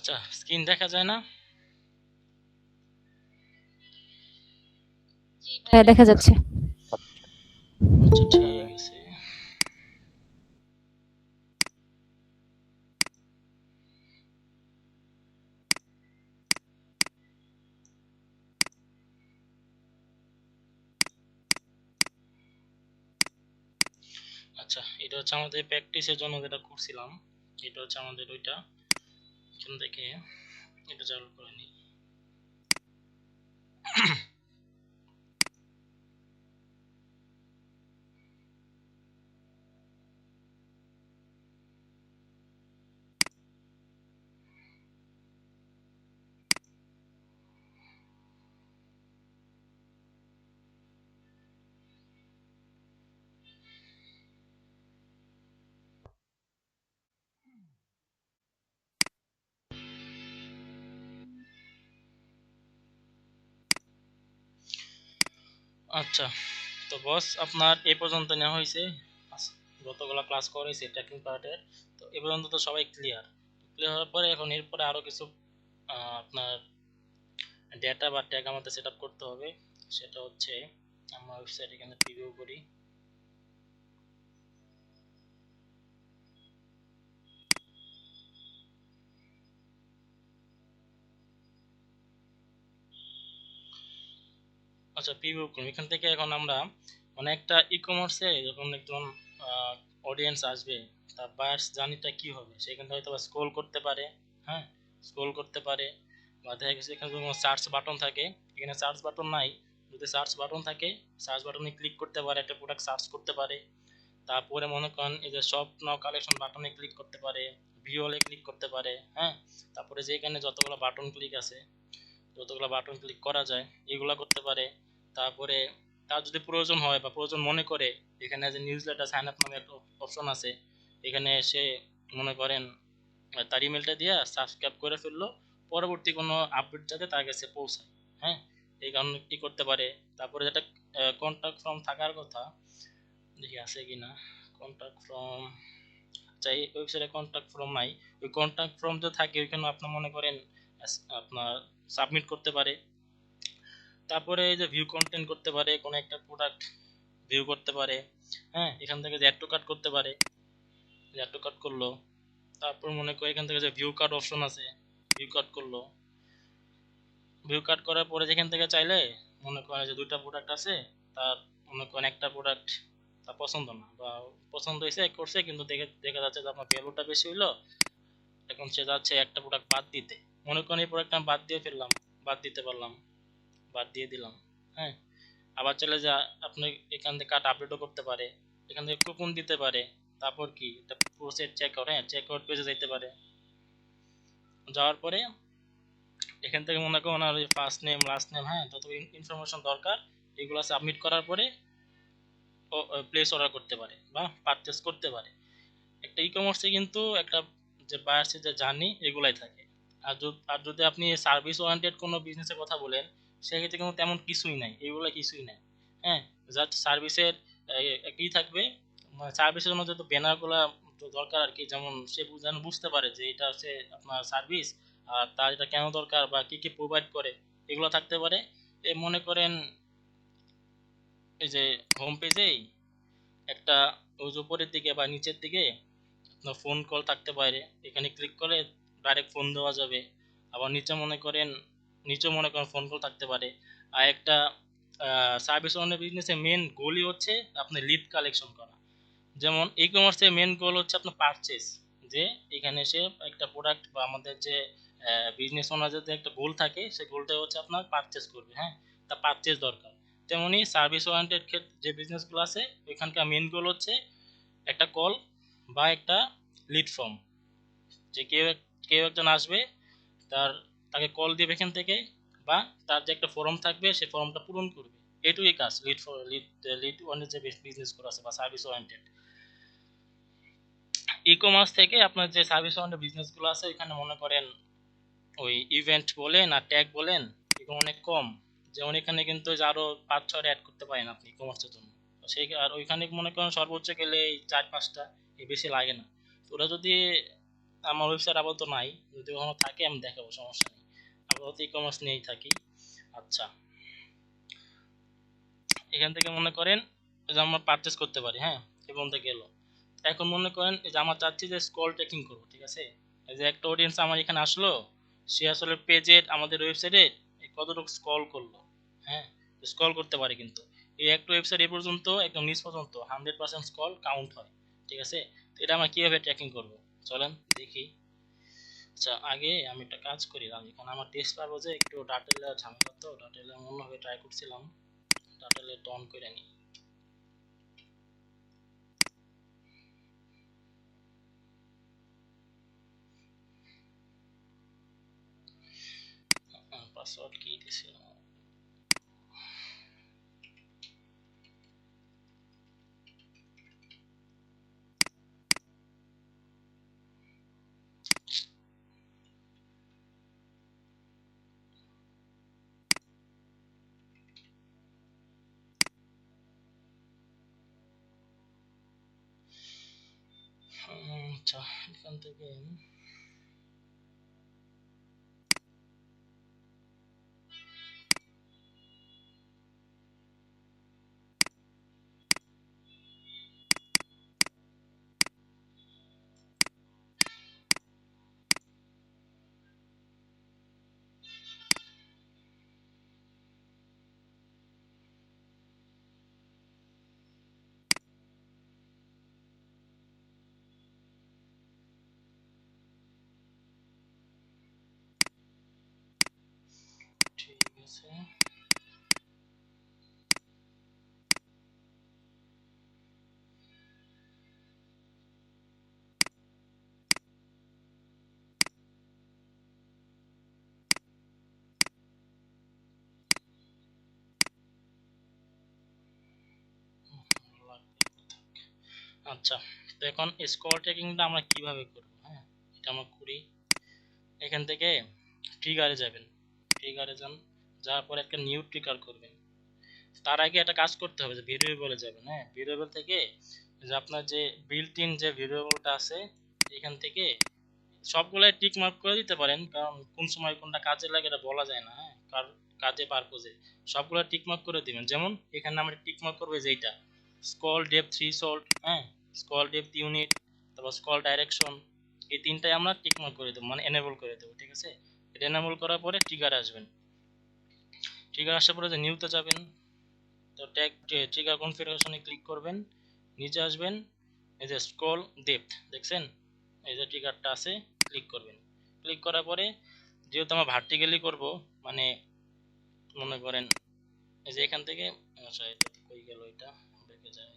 আচ্ছা, স্ক্রিন দেখা যায় না? হ্যাঁ, দেখা যাচ্ছে। আচ্ছা, ঠিক আছে। আচ্ছা, এটা হচ্ছে আমাদের প্র্যাকটিসের জন্য যেটা করছিলাম। এটা হচ্ছে আমাদের ওইটা। এখান থেকে এটা চালু করে নিই। আচ্ছা, তো বস আপনার এই পর্যন্ত নেওয়া হয়েছে। যতগুলো ক্লাস করেছে ট্র্যাকিং পার্টের, তো এ পর্যন্ত তো সবাই ক্লিয়ার। ক্লিয়ার হওয়ার পরে এখন এরপরে আরও কিছু আপনার ডেটা বা ট্যাগ আমাদের সেট আপ করতে হবে। সেটা হচ্ছে আমরা ওয়েবসাইট এখানে প্রিভিউ করি। আচ্ছা, প্রিভিউ করুন। এখান থেকে এখন আমরা মানে একটা ই কমার্সে যখন একজন অডিয়েন্স আসবে, তার বায়ার্স জার্নিটা কি হবে সেখান থেকে হয়তো স্ক্রোল করতে পারে। হ্যাঁ, স্ক্রোল করতে পারে, বা দেখা গেছে এখানে কোনো সার্চ বাটন থাকে, এখানে সার্চ বাটন নাই। যদি সার্চ বাটন থাকে, সার্চ বাটনে ক্লিক করতে পারে, একটা প্রোডাক্ট সার্চ করতে পারে। তারপরে মনে করেন এই যে শপ নাও কালেকশন বাটনে ক্লিক করতে পারে, ভিওলে ক্লিক করতে পারে। হ্যাঁ, তারপরে যেখানে যতগুলো বাটন ক্লিক আছে, যতগুলো বাটন ক্লিক করা যায় এগুলা করতে পারে। তারপরে তার যদি প্রয়োজন হয় বা প্রয়োজন মনে করে, এখানে যে নিউজ লেটার সাইন আপ নামে একটা অপশন আছে, এখানে সে মনে করেন তার ইমেলটা দিয়ে সাবস্ক্রাইব করে ফেললো, পরবর্তী কোনো আপডেট যাতে তার কাছে পৌঁছায়। হ্যাঁ, এই কারণে কি করতে পারে। তারপরে যেটা কন্ট্যাক্ট ফর্ম থাকার কথা, দেখি আছে কিনা কন্ট্যাক্ট ফর্ম। আচ্ছা, এই ওয়েবসাইটে কন্ট্যাক্ট ফর্ম নাই। ওই কন্ট্যাক্ট ফর্ম যে থাকে ওইখানে আপনার মনে করেন আপনার সাবমিট করতে পারে। তারপরে এই যে ভিউ কন্টেন্ট করতে পারে, কোনো একটা প্রোডাক্ট ভিউ করতে পারে। হ্যাঁ, এখান থেকে যে অ্যাড টু কার্ট করতে পারে, অ্যাড টু কার্ট করলো। তারপর মনে করি এখান থেকে যে ভিউ কার্ট অপশন আছে, ভিউ কার্ট করলো। ভিউ কার্ট করার পরে যেখান থেকে চাইলে মনে করেন যে দুইটা প্রোডাক্ট আছে, তার মনে করেন একটা প্রোডাক্ট তার পছন্দ না, বা পছন্দ হয়েছে করছে কিন্তু দেখে দেখা যাচ্ছে যে আপনার ভ্যালুটা বেশি হইলো, এখন সে যাচ্ছে একটা প্রোডাক্ট বাদ দিতে। মনে করেন এই প্রোডাক্ট আমি বাদ দিয়ে ফেললাম, বাদ দিতে পারলাম, বাদ দিয়ে দিলাম। হ্যাঁ, আবার চলে যা আপনি এখান থেকে কার্ড আপডেটও করতে পারে, এখান থেকে কুপন দিতে পারে। তারপর কি এটা প্রসেস চেক আউট, হ্যাঁ চেক আউট পেজে যাইতে পারে। যাওয়ার পরে এখান থেকে মনে করুন ওনার ফার্স্ট নেম লাস্ট নেম, হ্যাঁ যত ইনফরমেশন দরকার এগুলো সাবমিট করার পরে প্লেস অর্ডার করতে পারে বা পারচেস করতে পারে। একটা ই কমার্সে কিন্তু একটা যে বায়ার্সের যে জার্নি এগুলাই থাকে। আর যদি আপনি সার্ভিস ওরিয়েন্টেড কোনো বিজনেসের কথা বলেন, সেক্ষেত্রে কিন্তু তেমন কিছুই নাই, এগুলো কিছুই নাই। হ্যাঁ, জাস্ট সার্ভিসের কি থাকবে, সার্ভিসের জন্য যত ব্যানারগুলো দরকার আর কি, যেমন সে যেন বুঝতে পারে যে এটা হচ্ছে আপনার সার্ভিস, আর তার এটা কেন দরকার বা কি কি প্রোভাইড করে, এগুলো থাকতে পারে। মনে করেন এই যে হোম পেজেই একটা ওই যে উপরের দিকে বা নিচের দিকে আপনার ফোন কল থাকতে পারে, এখানে ক্লিক করে ডাইরেক্ট ফোন দেওয়া যাবে। আবার নিচে মনে করেন ফোন কল থাকতে পারে। আর একটা সার্ভিস ওনার বিজনেসের মেন গোলই হচ্ছে আপনি লিড কালেকশন করা। যেমন ই কমার্সের মেন গোল হচ্ছে আপনার পারচেস, যে এখানে সে একটা প্রোডাক্ট বা আমাদের যে বিজনেস ওনার যদি একটা গোল থাকে, সেই গোলটা হচ্ছে আপনার পারচেস করবে। হ্যাঁ, তা পারচেস দরকার। তেমনি সার্ভিস ওরিয়েন্টেড ক্ষেত্রে যে বিজনেসগুলো আছে ওইখানকার মেন গোল হচ্ছে একটা কল বা একটা লিড ফর্ম, যে কেউ কেউ একজন আসবে, তার তাকে কল দিবে এখান থেকে, বা তার যে একটা ফর্ম থাকবে সেই ফর্মটা পূরণ করবে। এটুকুই কাজ লিড ওয়ানের যে বিজনেস করা আছে বা সার্ভিস ওরিয়েন্টেড। ই কমার্স থেকে আপনার যে সার্ভিস ওরিয়েন্টেড বিজনেসগুলো আছে এখানে মনে করেন ওই ইভেন্ট বলেন আর ট্যাগ বলেন, এগুলো অনেক কম। যেমন এখানে কিন্তু আরো 5-6 অ্যাড করতে পারেন আপনি ই কমার্সের জন্য। সেই আর ওইখানে মনে করেন সর্বোচ্চ গেলে এই 4-5টা, এই বেশি লাগে না। তো ওরা যদি আমার ওয়েবসাইট আপাতত নাই, যদি কখনো থাকে আমি দেখাবো, সমস্যা নেই, আপাতত ই কমার্স নিয়েই থাকি। আচ্ছা, এখান থেকে মনে করেন যে আমরা পারচেস করতে পারি, হ্যাঁ এই পর্যন্ত গেল। এখন মনে করেন যে আমার চাচ্ছি যে স্ক্রল ট্র্যাকিং করবো, ঠিক আছে, এই যে একটা অডিয়েন্স আমার এখানে আসলো, সে আসলে পেজের আমাদের ওয়েবসাইটে কতটুকু স্ক্রল করলো, হ্যাঁ স্ক্রল করতে পারে, কিন্তু এই একটা ওয়েবসাইট এ পর্যন্ত একদম নিচ পর্যন্ত 100% স্ক্রল কাউন্ট হয়, ঠিক আছে। তো এটা আমরা কিভাবে ট্র্যাকিং করব, চলেন দেখি। আচ্ছা, আগে আমি একটা কাজ করি, আমি এখানে আমার টেস্ট পারবো যে একটু ডাটেলে ঝামেলা, তো ডাটেলে অন্যভাবে ট্রাই করছিলাম, ডাটেলে অন করে নিই। পাসওয়ার্ড কি দিয়েছিল, আচ্ছা এখান থেকে ঠিক আছে। আচ্ছা, তো এখন স্ক্রল ট্র্যাকিংটা আমরা কিভাবে করব, হ্যাঁ এটা আমরা করি। এখান থেকে ট্রিগারে যাবেন, ট্রিগারে যান, যাওয়ার পর একটা নিউ ট্রিগার করবেন। তার আগে একটা কাজ করতে হবে যে ভেরিয়েবলে যাবেন, হ্যাঁ ভেরিয়েবল থেকে যে আপনার যে বিল্ট ইন যে ভেরিয়েবলটা আছে এখান থেকে সবগুলাই টিক মার্ক করে দিতে পারেন, কারণ কোন সময় কোনটা কাজে লাগে এটা বলা যায় না, হ্যাঁ কার কাজে পারপোজে সবগুলো টিক মার্ক করে দিবেন। যেমন এখানে আমরা টিক মার্ক করবো যেটা স্ক্রল ডেপথ থ্রেশহোল্ড, হ্যাঁ স্ক্রল ডেপথ ইউনিট, তারপর স্ক্রল ডাইরেকশন, এই তিনটাই আমরা টিক মার্ক করে দেবো, মানে এনেবল করে দেবো, ঠিক আছে। এটা এনেবল করার পরে ট্রিগার আসবেন, ট্রিগার আসার পরে যে নিউতে যাবেন, তো ট্যাগ ট্রিগার কনফিগারেশনে ক্লিক করবেন, নিচে আসবেন, এই যে স্ক্রল ডেপথ দেখছেন, এই যে ট্রিগারটা আছে, ক্লিক করবেন। ক্লিক করার পরে যেহেতু আমরা ভার্টিক্যালি করব, মানে মনে করেন এই যে এখান থেকে, আচ্ছা এটা কই গেল, এটা ব্যাকে যাই।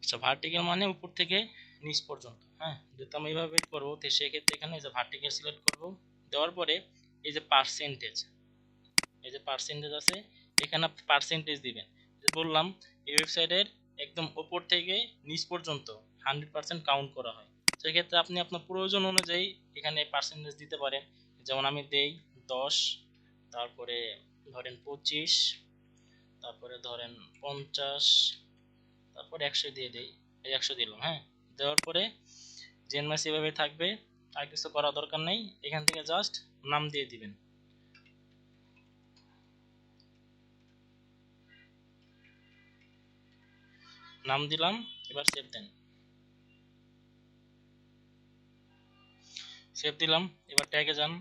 আচ্ছা ভার্টিক্যাল মানে উপর থেকে নিচ পর্যন্ত, হ্যাঁ যেহেতু আমি এইভাবে করবো, তো সেক্ষেত্রে এখানে এই যে ভার্টিক্যাল সিলেক্ট করব, দেওয়ার পরে এই যে পার্সেন্টেজ, এই যে পার্সেন্টেজ আছে, এখানে পার্সেন্টেজ দিবেন। যে বললাম এই ওয়েবসাইটের একদম উপর থেকে নিচ পর্যন্ত 100% কাউন্ট করা হয়, সেক্ষেত্রে আপনি আপনার প্রয়োজন অনুযায়ী এখানে পার্সেন্টেজ দিতে পারেন। যেমন আমি দেই 10, তারপরে ধরেন 25, তারপরে ধরেন 50, তারপরে 100 দিয়ে দেই, এই 100 দিলাম, হ্যাঁ দেওয়ার পরে জেনমাস এভাবে থাকবে, আর কিছু করা দরকার নেই, এখান থেকে জাস্ট নাম দিয়ে দিবেন, নাম দিলাম, এবার সেভ দেন, সেভ দিলাম। এবার ট্যাগে যান,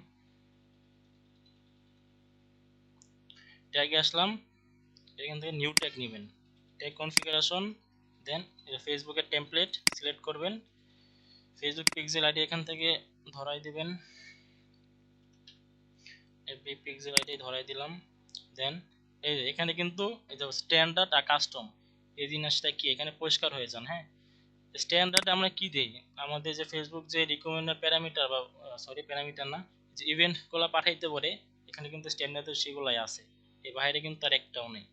ট্যাগে আসলাম, এখান থেকে নিউ ট্যাগ নেবেন, ট্যাগ কনফিগারেশন, দেন ফেসবুকের টেমপ্লেট সিলেক্ট করবেন, ফেসবুক পিক্সেল আইডি এখান থেকে ধরাই দিবেন, এফবি পিক্সেল আইডি ধরাই দিলাম। দেন এই যে এখানে কিন্তু এই যে স্ট্যান্ডার্ড আর কাস্টম, এই জিনিসটা কি এখানে পরিষ্কার হয়ে যান, হ্যাঁ স্ট্যান্ডার্ড আমরা কি দেই, আমাদের যে ফেসবুক যে রিকমেন্ডেড প্যারামিটার বা সরি প্যারামিটার না, যে ইভেন্টগুলো পাঠাইতে পারে, এখানে কিন্তু স্ট্যান্ডার্ডে সেগুলাই আছে, এর বাইরে কিন্তু আর একটাও নেই।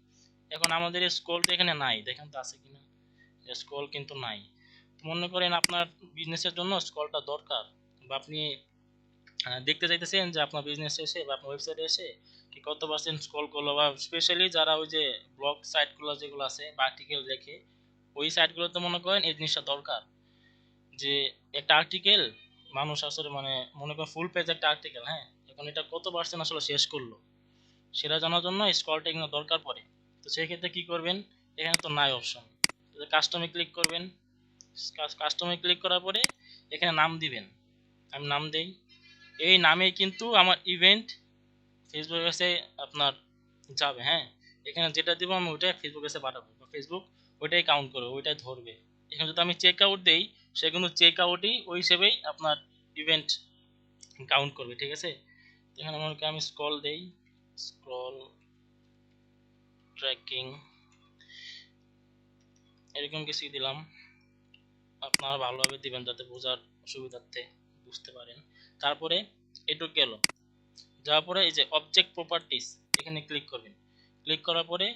এখন আমাদের স্ক্রলটা এখানে নাই, দেখেন তো আছে কিনা, স্ক্রল কিন্তু নাই। মনে করেন আপনার বিজনেসের জন্য স্ক্রলটা দরকার, বা আপনি দেখতে চাইতেছেন যে আপনার বিজনেস এসে বা আপনার ওয়েবসাইটে এসে কি কত পার্সেন্ট স্ক্রল করলো, বা স্পেশালি যারা ওই যে ব্লগ সাইটগুলো যেগুলো আছে বা আর্টিকেল লেখে ওই সাইটগুলোতে মনে করেন এই জিনিসটা দরকার, যে একটা আর্টিকেল মানুষ আসলে মানে মনে করেন ফুল পেজ একটা আর্টিকেল, হ্যাঁ, এখন এটা কত পার্সেন্ট আসলে শেষ করলো সেটা জানার জন্য স্ক্রলটা কিন্তু দরকার পড়ে। তো সেই ক্ষেত্রে কি করবেন, এখানে তো নাই অপশন, কাস্টমে ক্লিক করবেন। কাস্টমে ক্লিক করার পরে এখানে নাম দিবেন, আমি নাম দেই। এই নামেই কিন্তু আমার ইভেন্ট ফেসবুক কাছে আপনার যাবে, হ্যাঁ, এখানে যেটা দিব আমি ওইটাই ফেসবুক কাছে পাঠাবো, ফেসবুক ওইটাই কাউন্ট করবে, ওইটাই ধরবে। এখানে যদি আমি চেক আউট দেই সে কিন্তু চেক আউটই ওই হিসেবেই আপনার ইভেন্ট কাউন্ট করবে, ঠিক আছে। এখানে মনে করি আমি স্ক্রল দেই, স্ক্রল ট্র্যাকিং এরকম কিছু দিলাম, আপনারা ভালোভাবে দিবেন যাতে বোঝার সুবিধার্থে বুঝতে পারেন। তারপরে এটুক গেল, যাওয়ার পরে এই যে অবজেক্ট প্রপার্টিস এখানে ক্লিক করবেন। ক্লিক করার পরে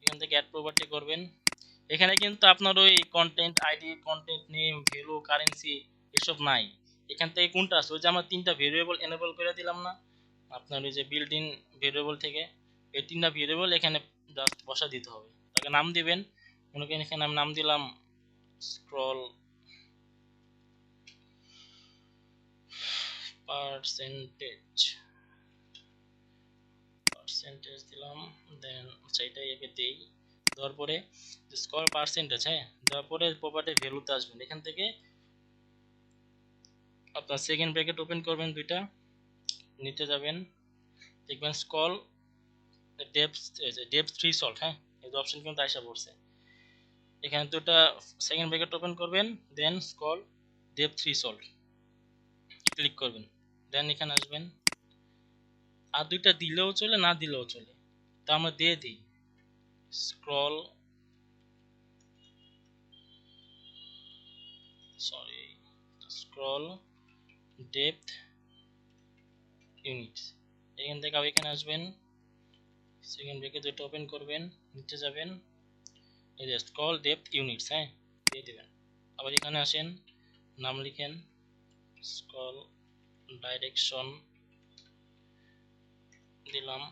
এখান থেকে অ্যাড প্রপার্টি করবেন। এখানে কিন্তু আপনার ওই content ID, content name, value, currency এসব নাই। এখান থেকে কোনটা আছে, ওই যে আমরা তিনটা ভেরিয়েবল এনেবল করে দিলাম না আপনার ওই যে বিল্ট ইন ভেরিয়েবল থেকে, এই তিনটা ভেরিয়েবল এখানে জাস্ট বসা দিতে হবে। তাকে নাম দিবেন, মনে করেন এখানে আমি নাম দিলাম স্ক্রল পার্সেন্টেজ, দিলাম। দেন সেইটাই আগে দেই, দেওয়ার পরে স্কোর পার্সেন্টেজ, হ্যাঁ, দেওয়ার পরে প্রপার্টি ভ্যালুতে আসবেন। এখান থেকে আপনার সেকেন্ড ব্র্যাকেট ওপেন করবেন দুইটা, নিচে যাবেন, দেখবেন স্কল ডেপথ থ্রেশহোল্ড, হ্যাঁ, এই অপশন কিন্তু আইসা পড়ছে। এখানে দুটো সেকেন্ড ব্র্যাকেট ওপেন করবেন, দেন স্কল ডেপথ থ্রেশহোল্ড ক্লিক করবেন, দেন এখানে আসবেন। আর দুইটা দিলেও চলে, না দিলেও চলে, তা আমরা দিয়ে দিই স্ক্রল স্ক্রল ডেপথ ইউনিটস। এখান থেকে এখানে আসবেন, সেকেন্ড ব্র্যাকেট দুটো ওপেন করবেন, নিচে যাবেন, এই যে স্ক্রল ডেপথ ইউনিটস, হ্যাঁ, দিয়ে দেবেন। আবার এখানে আসেন, নাম লিখেন স্ক্রল ডাইরেকশন দিলাম।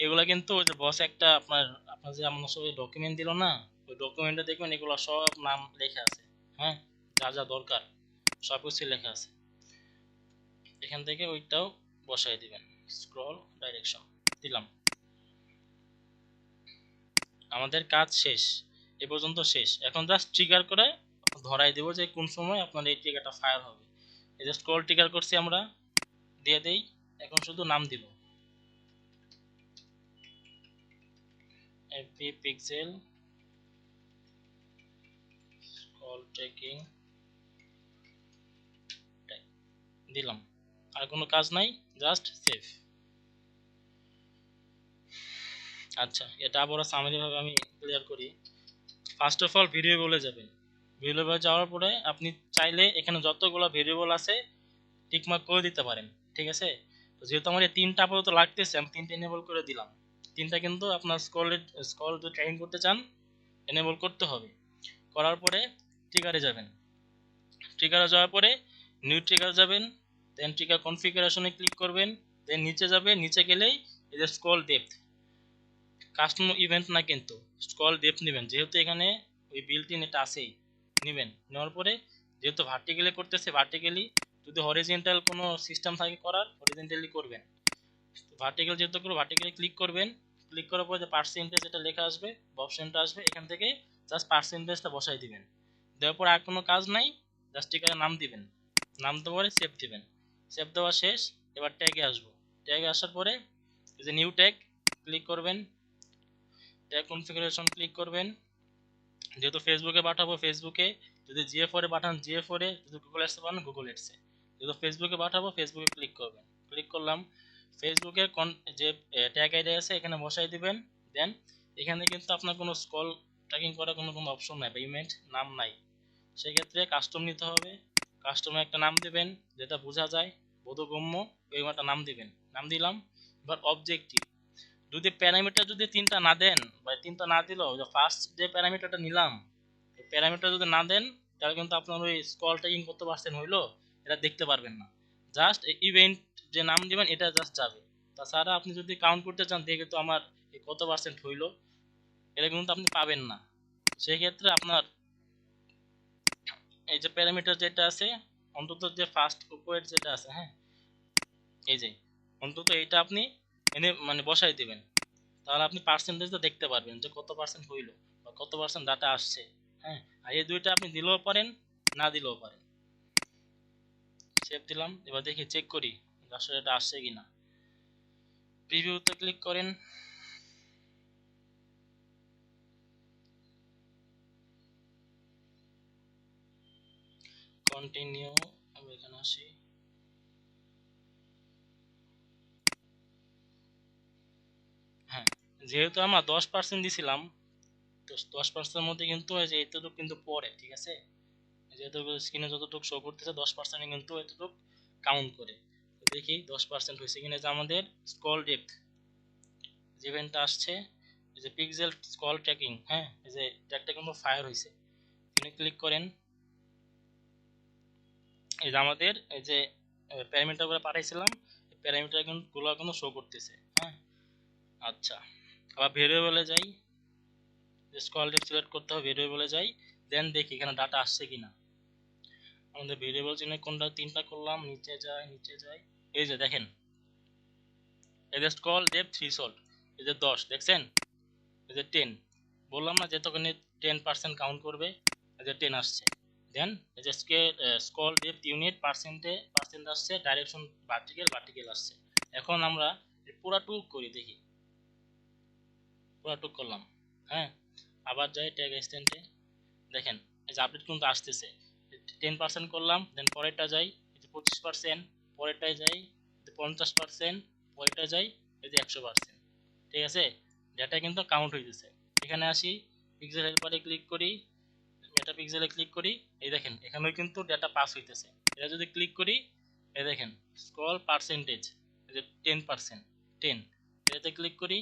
এগুলা কিন্তু ওই যে বস একটা আপনার আপনার যে আমার সব ডকুমেন্ট দিল না, ওই ডকুমেন্টে দেখবেন এগুলো সব নাম লেখা আছে, হ্যাঁ, যা যা দরকার সব কিছু লেখা আছে। এখান থেকে ওইটাও বসাই দিবেন, স্ক্রল ডাইরেকশন দিলাম। আমাদের কাজ শেষ, এ পর্যন্ত শেষ। এখন জাস্ট ট্রিগার করে ধরাই দেব যে কোন সময় আপনার এই ট্রিগারটা ফায়ার হবে। এই যে স্ক্রল ট্রিগার করছি আমরা, দিয়ে দেই। এখন শুধু নাম দিব, এপি পিক্সেল স্ক্রল ট্র্যাকিং দিলাম। আর কোনো কাজ নাই, জাস্ট সেভ। আচ্ছা, এটা আবার সামারি ভাবে আমি ক্লিয়ার করি। ফার্স্ট অফ অল ভেরিয়েবলে যাবেন, ভেরিয়েবলে যাওয়ার পরে আপনি চাইলে এখানে যতগুলো ভেরিয়েবল আছে টিকমার্ক করে দিতে পারেন, ঠিক আছে। তো যেহেতু আমার এই তিনটা আপাতত লাগতেছে, আমি তিনটা এনেবল করে দিলাম। তিনটা কিন্তু আপনার স্ক্রল যদি ট্র্যাকিং করতে চান এনেবল করতে হবে। করার পরে ট্রিগারে যাবেন, ট্রিগারে যাওয়ার পরে নিউ ট্রিগার যাবেন, দেন ট্রিগার কনফিগারেশনে ক্লিক করবেন, দেন নিচে যাবে, নিচে গেলেই এই যে স্ক্রল ডেপথ, কাস্টম ইভেন্ট না কিন্তু স্ক্রল ডেপথ নেবেন, যেহেতু এখানে ওই বিল্ট ইন এটা আছেই, নেবেন। নেওয়ার পরে যেহেতু ভার্টিক্যালি করতেছে, ভার্টিক্যালি যদি হরিজেন্টাল কোনো সিস্টেম থাকে করার, হরিজেন্টালি করবেন। ভার্টিক্যাল যেহেতু করবো ভার্টিক্যালি ক্লিক করবেন, ক্লিক করার পরে যে পার্সেন্টেজ এটা লেখা আসবে বা অপশনটা আসবে, এখান থেকে জাস্ট পার্সেন্টেজটা বসাই দিবেন। দেওয়ার পর আর কোনো কাজ নাই, জাস্ট এখানে নাম দিবেন, নাম দেওয়ার পরে সেভ দিবেন। সেভ দেওয়া শেষ, এবার ট্যাগে আসবো। ট্যাগে আসার পরে এই যে নিউ ট্যাগ ক্লিক করবেন, ট্যাগ কনফিগারেশন ক্লিক করবেন। যেহেতু ফেসবুকে পাঠাবো ফেসবুকে, যদি জিএফ4 পাঠান জিএফ4, যদি গুগল অ্যাডসে পাঠান গুগল অ্যাডসে। যেহেতু ফেসবুকে পাঠাবো ফেসবুকে ক্লিক করবেন, ক্লিক করলাম। ফেসবুকের যে ট্যাগ আইডি আছে এখানে বসাই দিবেন। দেন এখানে কিন্তু আপনার কোনো স্ক্রল ট্র্যাকিং করার কোনো অপশন নাই বা ইভেন্ট নাম নাই, সেক্ষেত্রে কাস্টম নিতে হবে। কাস্টমে একটা নাম দিবেন যেটা বোঝা যায়, বোধগম্য, ওই একটা নাম দিবেন। নাম দিলাম। এবার অবজেক্টিভ, যদি প্যারামিটার যদি তিনটা না দেন বা তিনটা না দিলেও ফার্স্ট যে প্যারামিটারটা নিলাম, প্যারামিটার যদি না দেন তাহলে কিন্তু আপনার ওই স্ক্রল ট্র্যাকিং করতে পারছেন হইলো এটা দেখতে পারবেন না। জাস্ট ইভেন্ট যে নাম দিবেন এটা জাস্ট যাবে। তাছাড়া আপনি যদি কাউন্ট করতে চান দেখে তো আমার কত পার্সেন্ট হইলো, এটা কিন্তু আপনি পাবেন না। সেই ক্ষেত্রে আপনার এই যে প্যারামিটার যেটা আছে, অন্তত যে ফার্স্ট কোয়েট যেটা আছে, হ্যাঁ, এই যে অন্তত এইটা আপনি এনে মানে বসাই দিবেন। তাহলে আপনি পার্সেন্টেজটা দেখতে পারবেন যে কত পার্সেন্ট হইলো বা কত পার্সেন্ট ডাটা আসছে। হ্যাঁ, আর এই দুইটা আপনি দিলেও পারেন, না দিলেও পারেন। সেভ দিলাম, এবার দেখি চেক করি আসলে এটা আসছে কিনা। প্রিভিউতে ক্লিক করেন, কন্টিনিউ, আমি এখানে আসি। হ্যাঁ, যেহেতু আমরা 10% দিছিলাম, তো 10% মধ্যে কিন্তু এই যে এতটুকু কিন্তু পড়ে, ঠিক আছে, যেহেতু স্ক্রিনে যতটুকু শো করতেছে 10% কিন্তু এতটুকু কাউন্ট করে। তো দেখি 10% হয়েছে কিনা। যে আমাদের স্ক্রল ডেপথ যে ইভেন্টটা আসছে, এই যে পিক্সেল স্ক্রল ট্র্যাকিং, হ্যাঁ, এই যে ট্র্যাকটা কিন্তু ফায়ার হয়েছে। এখানে ক্লিক করেন, এই যে আমাদের এই যে প্যারামিটারগুলো পাঠাইছিলাম, প্যারামিটার গুলো কিন্তু শো করতেছে। হ্যাঁ, আচ্ছা, আবার ভেরিয়েবলে যাই, স্ক্রল ডেপথ সিলেক্ট করতে হবে, ভেরিয়েবলে যাই, দেন দেখি এখানে ডাটা আসছে কিনা। আমাদের ভেরিয়েবল চিহ্ন কোনটা, তিনটা করলাম, নিচে যাই, নিচে যাই, এই যে দেখেন এই যে স্ক্রল ডেপথ থ্রেশহোল্ড, এই যে 10 দেখছেন, এই যে 10, বললাম না যে তখন 10% কাউন্ট করবে, এই যে 10 আসছে। দেন এই যে স্ক্রল ডেপথ ইউনিট পার্সেন্ট আসছে, ডাইরেকশন ভার্টিক্যাল আসছে। এখন আমরা পুরাটুক করি দেখি, পুরাটুক করলাম। হ্যাঁ, আবার যাই ট্যাগ এক্সটেন্টে, দেখেন এই যে আপডেট কিন্তু আসতেছে। 10% করলাম, দেন পরেরটা যাই, এই যে 25%, পরেরটায় যাই, 50%, পরেরটা যাই, এই যে 100%। ঠিক আছে, ডেটা কিন্তু কাউন্ট হইতেছে। এখানে আসি, পিক্সেল হেল্পারে ক্লিক করি, মেটা পিক্সেলে ক্লিক করি, এই দেখেন এখানেও কিন্তু ডেটা পাস হইতেছে। এটা যদি ক্লিক করি, এই দেখেন স্ক্রল পার্সেন্টেজ, এই যে 10%, 10, এটাতে ক্লিক করি,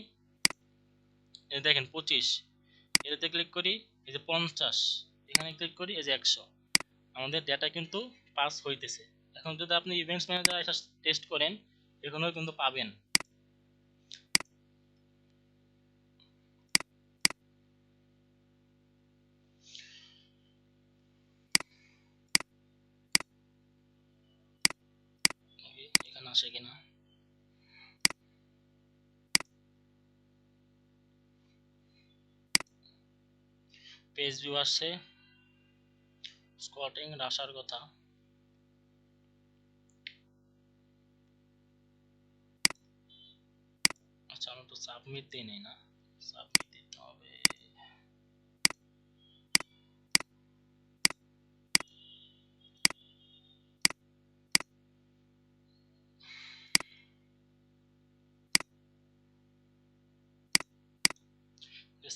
এই দেখেন 25, এটাতে ক্লিক করি, এই যে 50, এখানে ক্লিক করি, এই যে 100। আমাদের ডেটা কিন্তু পাস হইতেছে। এখন যদি আপনি ইভেন্টস ম্যানেজার এটা টেস্ট করেন, এখানেও কিন্তু পাবেন। এখানে আসে কিনা, পেজ ভিউ আসছে, স্কোয়াটিং আসার কথা। আচ্ছা, আমি তো সাবমিট দিই নাই না, সাবমিট দিতে হবে।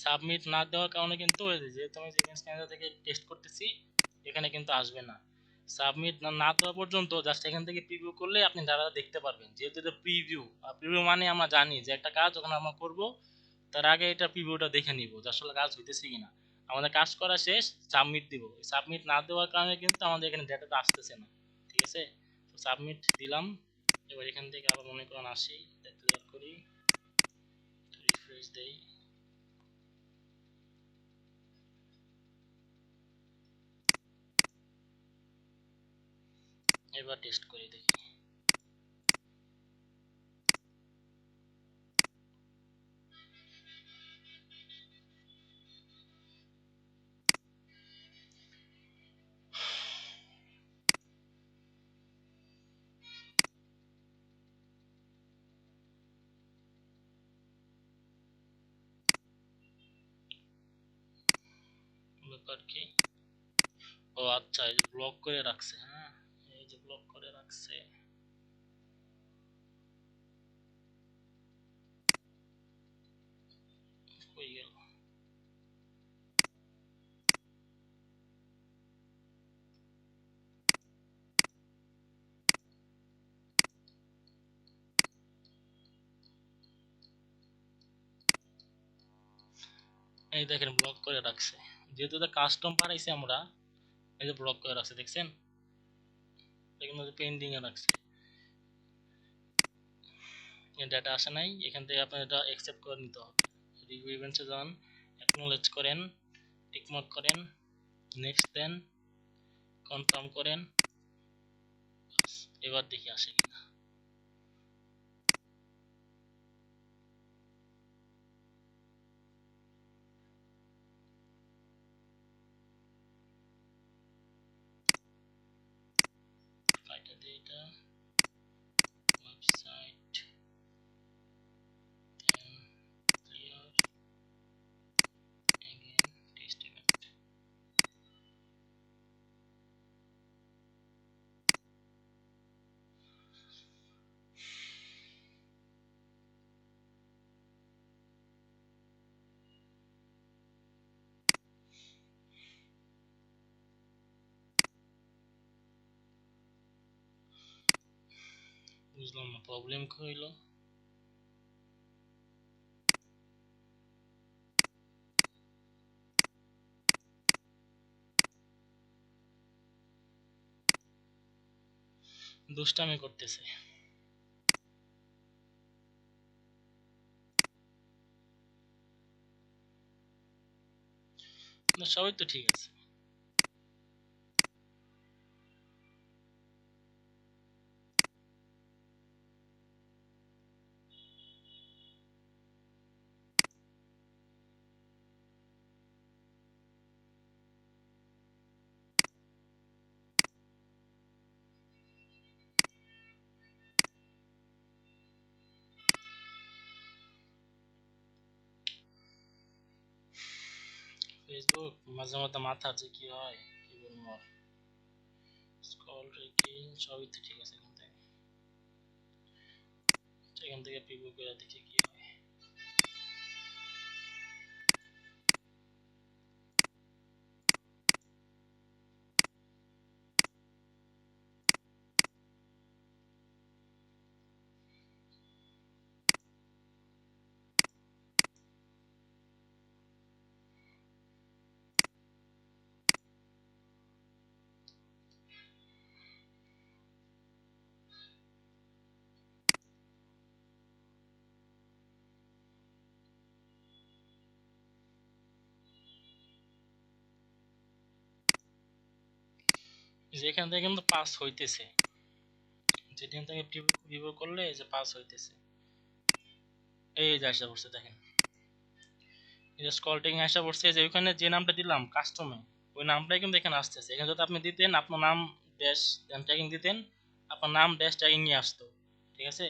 সাবমিট না দেওয়ার কারণে কিন্তু যেহেতু আমি ইভেন্টস ম্যানেজার থেকে টেস্ট করতেছি, এখানে কিন্তু আসবে না। সাবমিট না দেওয়া পর্যন্ত জাস্ট এখান থেকে প্রিভিউ করলে আপনি যারা দেখতে পারবেন, যেহেতু এটা প্রিভিউ, আর প্রিভিউ মানে আমরা জানি যে একটা কাজ যখন আমরা করব তার আগে এটা প্রিভিউটা দেখে নিব যে আসলে কাজ হইতেছে কিনা। আমাদের কাজ করা শেষ, সাবমিট দিব। সাবমিট না দেওয়ার কারণে কিন্তু আমাদের এখানে ডেটাটা আসতেছে না। ঠিক আছে, তো সাবমিট দিলাম। এবার এখান থেকে আবার মনে করেন আসি, ক্লিয়ার করি, রিফ্রেশ দেই, এবার টেস্ট করে দেখি। ব্যাপার কি, ও আচ্ছা, এই যে ব্লক করে রাখছে। হ্যাঁ, এই যে ব্লক করে রাখছে, কই গেল। এই দেখেন ব্লক করে রাখছে, যেহেতু এটা কাস্টম পাঠাইছি আমরা, এই যে ব্লক করে রাখছে দেখছেন, এটা কিন্তু পেন্ডিং এ রাখছে। ডাটা আসে নাই, এখান থেকে আপনার এটা অ্যাকসেপ্ট করে নিতে হবে। রিভিউ ইভেন্টসে যান, অ্যাকনোলেজ করেন, টিকমার্ক করেন, নেক্সট দেন, কনফার্ম করেন। এবার দেখি আসে কিনা। ফাইলটা দিয়ে এটা website clear again test event. বুঝলাম না প্রবলেম কি হইলো। দুষ্টামি করতেছে। না, সবই তো ঠিক আছে। ফেসবুক মাঝে মাঝে মাথা যে কি হয় কি বলবো আর। স্ক্রল রেটিং সবই তো ঠিক আছে। এখান থেকে প্রিভিউ করে দেখি কি হয়। যেখান থেকে কিন্তু পাস হইতেছে, যেখান থেকে প্রিভিউ করলে এই যে পাস হইতেছে, এই যে আসা পড়ছে দেখেন, এই যে স্ক্রলটিং আসা পড়ছে, যে ওখানে যে নামটা দিলাম কাস্টমে, ওই নামটাই কিন্তু এখানে আসতেছে। এখানে যদি আপনি দিতেন আপনার নাম ড্যাশ দেন ট্যাগিং দিতেন, আপনার নাম ড্যাশ ট্যাগিং নিয়ে আসতো। ঠিক আছে,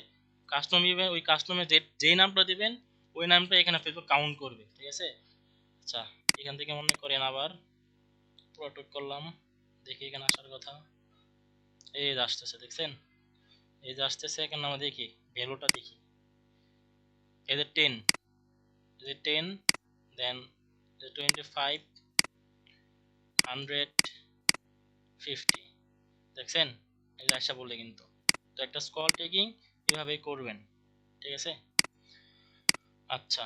কাস্টম ইভেন্ট ওই কাস্টমে যেই নামটা দিবেন ওই নামটা এখানে ফেসবুক কাউন্ট করবে। ঠিক আছে, আচ্ছা এখান থেকে মনে করেন আবার প্রোটেক্ট করলাম, দেখি এখানে আসার কথা, এই যে আসতেছে দেখছেন, এই যে আসতেছে। এখানে আমরা দেখি ভ্যালুটা দেখি, এই যে 10, এই যে 10, দেন 25, 150 দেখছেন, এই যে আসা বলে কিন্তু। তো একটা স্ক্রল টেকিং এভাবেই করবেন। ঠিক আছে, আচ্ছা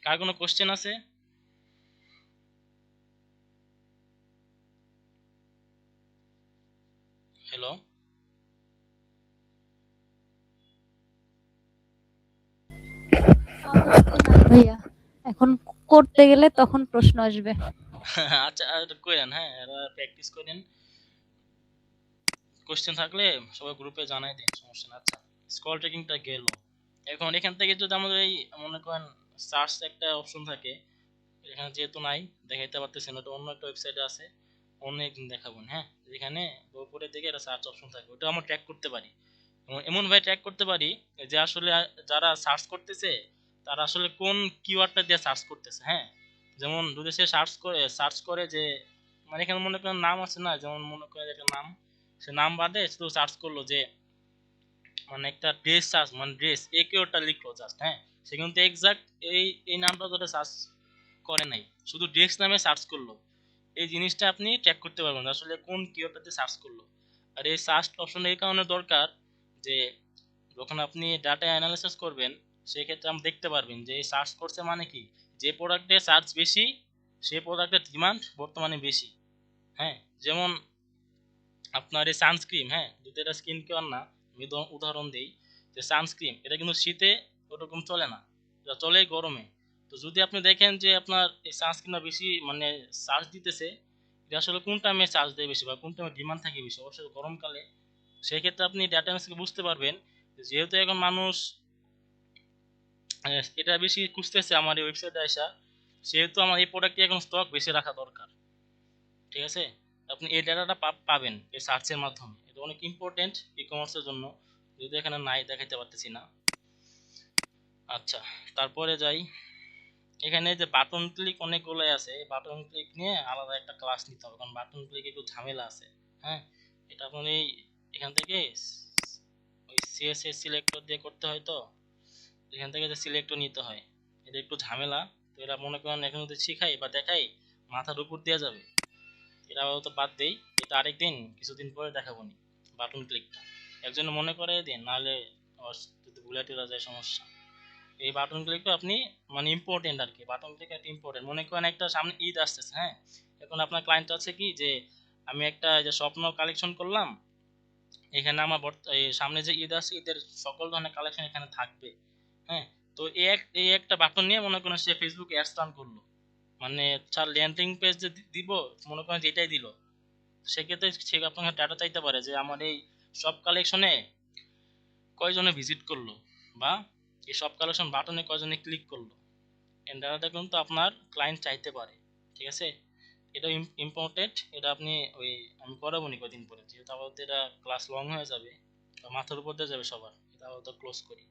কার কোনো কোশ্চেন আছে? হ্যালো, ভাইয়া এখন করতে গেলে তখন প্রশ্ন আসবে। আচ্ছা করেন, হ্যাঁ প্র্যাকটিস করেন, কোশ্চেন থাকলে সবাই গ্রুপে জানাই দিন, সমস্যা না। আচ্ছা স্ক্রল ট্রেকিংটা গেল, এখন এখান থেকে যদি আমাদের এই মনে করেন সার্চ একটা অপশন থাকে, এখানে যেহেতু নাই দেখাইতে পারতেছেন, ওটা অন্য একটা ওয়েবসাইটে আছে, অন্য একদিন দেখাবেন। হ্যাঁ, যেখানে উপরের দিকে একটা সার্চ অপশন থাকে, ওটা আমরা ট্র্যাক করতে পারি। এমন ভাবে ট্র্যাক করতে পারি যে আসলে যারা সার্চ করতেছে তারা আসলে কোন কিওয়ার্ডটা দিয়ে সার্চ করতেছে। হ্যাঁ, যেমন যদি সে সার্চ করে যে মানে এখানে মনে করেন নাম আছে না, যেমন মনে করেন একটা নাম, সে নাম বাদে শুধু সার্চ করলো যে মানে একটা ড্রেস সার্চ, মানে ড্রেস এই কিওয়ার্ডটা লিখলো জাস্ট। হ্যাঁ, সে কিন্তু এক্সাক্ট এই নামটা ধরে সার্চ করে নাই, শুধু ড্রেস নামে সার্চ করলো। এই জিনিসটা আপনি ট্র্যাক করতে পারবেন আসলে কোন কিওয়ার্ডটাতে সার্চ করলো। আর এই সার্চ অপশন এই কারণে দরকার যে যখন আপনি ডাটা অ্যানালাইসিস করবেন সেই ক্ষেত্রে আপনি দেখতে পারবেন যে এই সার্চ করছে মানে কি, যে প্রোডাক্টে সার্চ বেশি সেই প্রোডাক্টের ডিমান্ড বর্তমানে বেশি। হ্যাঁ, যেমন আপনার এই সানস্ক্রিন, হ্যাঁ যদি এটা স্কিন কেয়ার না, আমি উদাহরণ দিই, যে সানস্ক্রিন, এটা কিন্তু শীতে ওরকম চলে না, এটা চলে গরমে। তো যদি আপনি দেখেন যে আপনার এই সানস্ক্রিনটা বেশি মানে চার্জ দিতেছে, এটা আসলে কোন টাইমে চার্জ দেয় বেশি বা কোন টাইমে ডিমান্ড থাকে বেশি, অবশ্যই গরমকালে। সেই ক্ষেত্রে আপনি ডেটা অ্যানালিসিস থেকে বুঝতে পারবেন যেহেতু এখন মানুষ এটা বেশি খুঁজতেছে আমার এই ওয়েবসাইটে আসা, সেহেতু আমার এই প্রোডাক্টটি এখন স্টক বেশি রাখা দরকার। ঠিক আছে, আপনি এই ডাটাটা পাবেন এই সার্চের মাধ্যমে, এটা অনেক ইম্পর্টেন্ট ই কমার্সের জন্য, যদি এখানে নাই দেখাইতে পারতেছি না। আচ্ছা, তারপরে যাই, এখানে যে বাটন ক্লিক অনেকগুলো আছে, এই বাটন ক্লিক নিয়ে আলাদা একটা ক্লাস নিতে হবে, কারণ বাটন ক্লিক একটু ঝামেলা আছে। হ্যাঁ, এটা আপনি এখান থেকে ওই সিএসএস সিলেক্টর দিয়ে করতে হয়, তো এখান থেকে যে সিলেক্টর নিতে হয়, এটা একটু ঝামেলা। তো এটা মনে করেন এখন যদি শিখাই বা দেখাই মাথার উপর দেওয়া যাবে, এটা তো বাদ দেই, এটা আরেকদিন কিছুদিন পরে দেখাবো নি বাটন ক্লিকটা, একজন মনে করে দিন, নাহলে যদি ভুলে টুলে যায় সমস্যা। এই বাটন ক্লিকটা আপনি মানে ইম্পর্টেন্ট আর কি, বাটন ক্লিক একটা ইম্পর্টেন্ট। মনে করেন একটা সামনে ঈদ আসতেছে, হ্যাঁ, এখন আপনার ক্লায়েন্ট আছে কি যে আমি একটা যে স্বপ্ন কালেকশন করলাম, এখানে আমার এই সামনে যে ঈদ আসছে, ঈদের সকল ধরনের কালেকশন এখানে থাকবে। হ্যাঁ, তো এই একটা বাটন নিয়ে মনে করেন সে ফেসবুকে অ্যাডস রান করলো, মানে তার ল্যান্ডিং পেজ যে দিব, মনে করেন যেটাই দিল, সেক্ষেত্রে সে আপনাকে ডাটা চাইতে পারে যে আমার এই সব কালেকশনে কয়জনে ভিজিট করলো, বা এই সব কালেকশন বাটনে কয়জনে ক্লিক করলো, এই ডাটাটা কিন্তু আপনার ক্লায়েন্ট চাইতে পারে। ঠিক আছে, এটা ইম্পর্টেন্ট, এটা আপনি ওই আমি করাবো নি কদিন পরে, যেহেতু আপাতত এটা ক্লাস লং হয়ে যাবে, মাথার উপর দিয়ে যাবে সবার, এটা আপাতত ক্লোজ করি।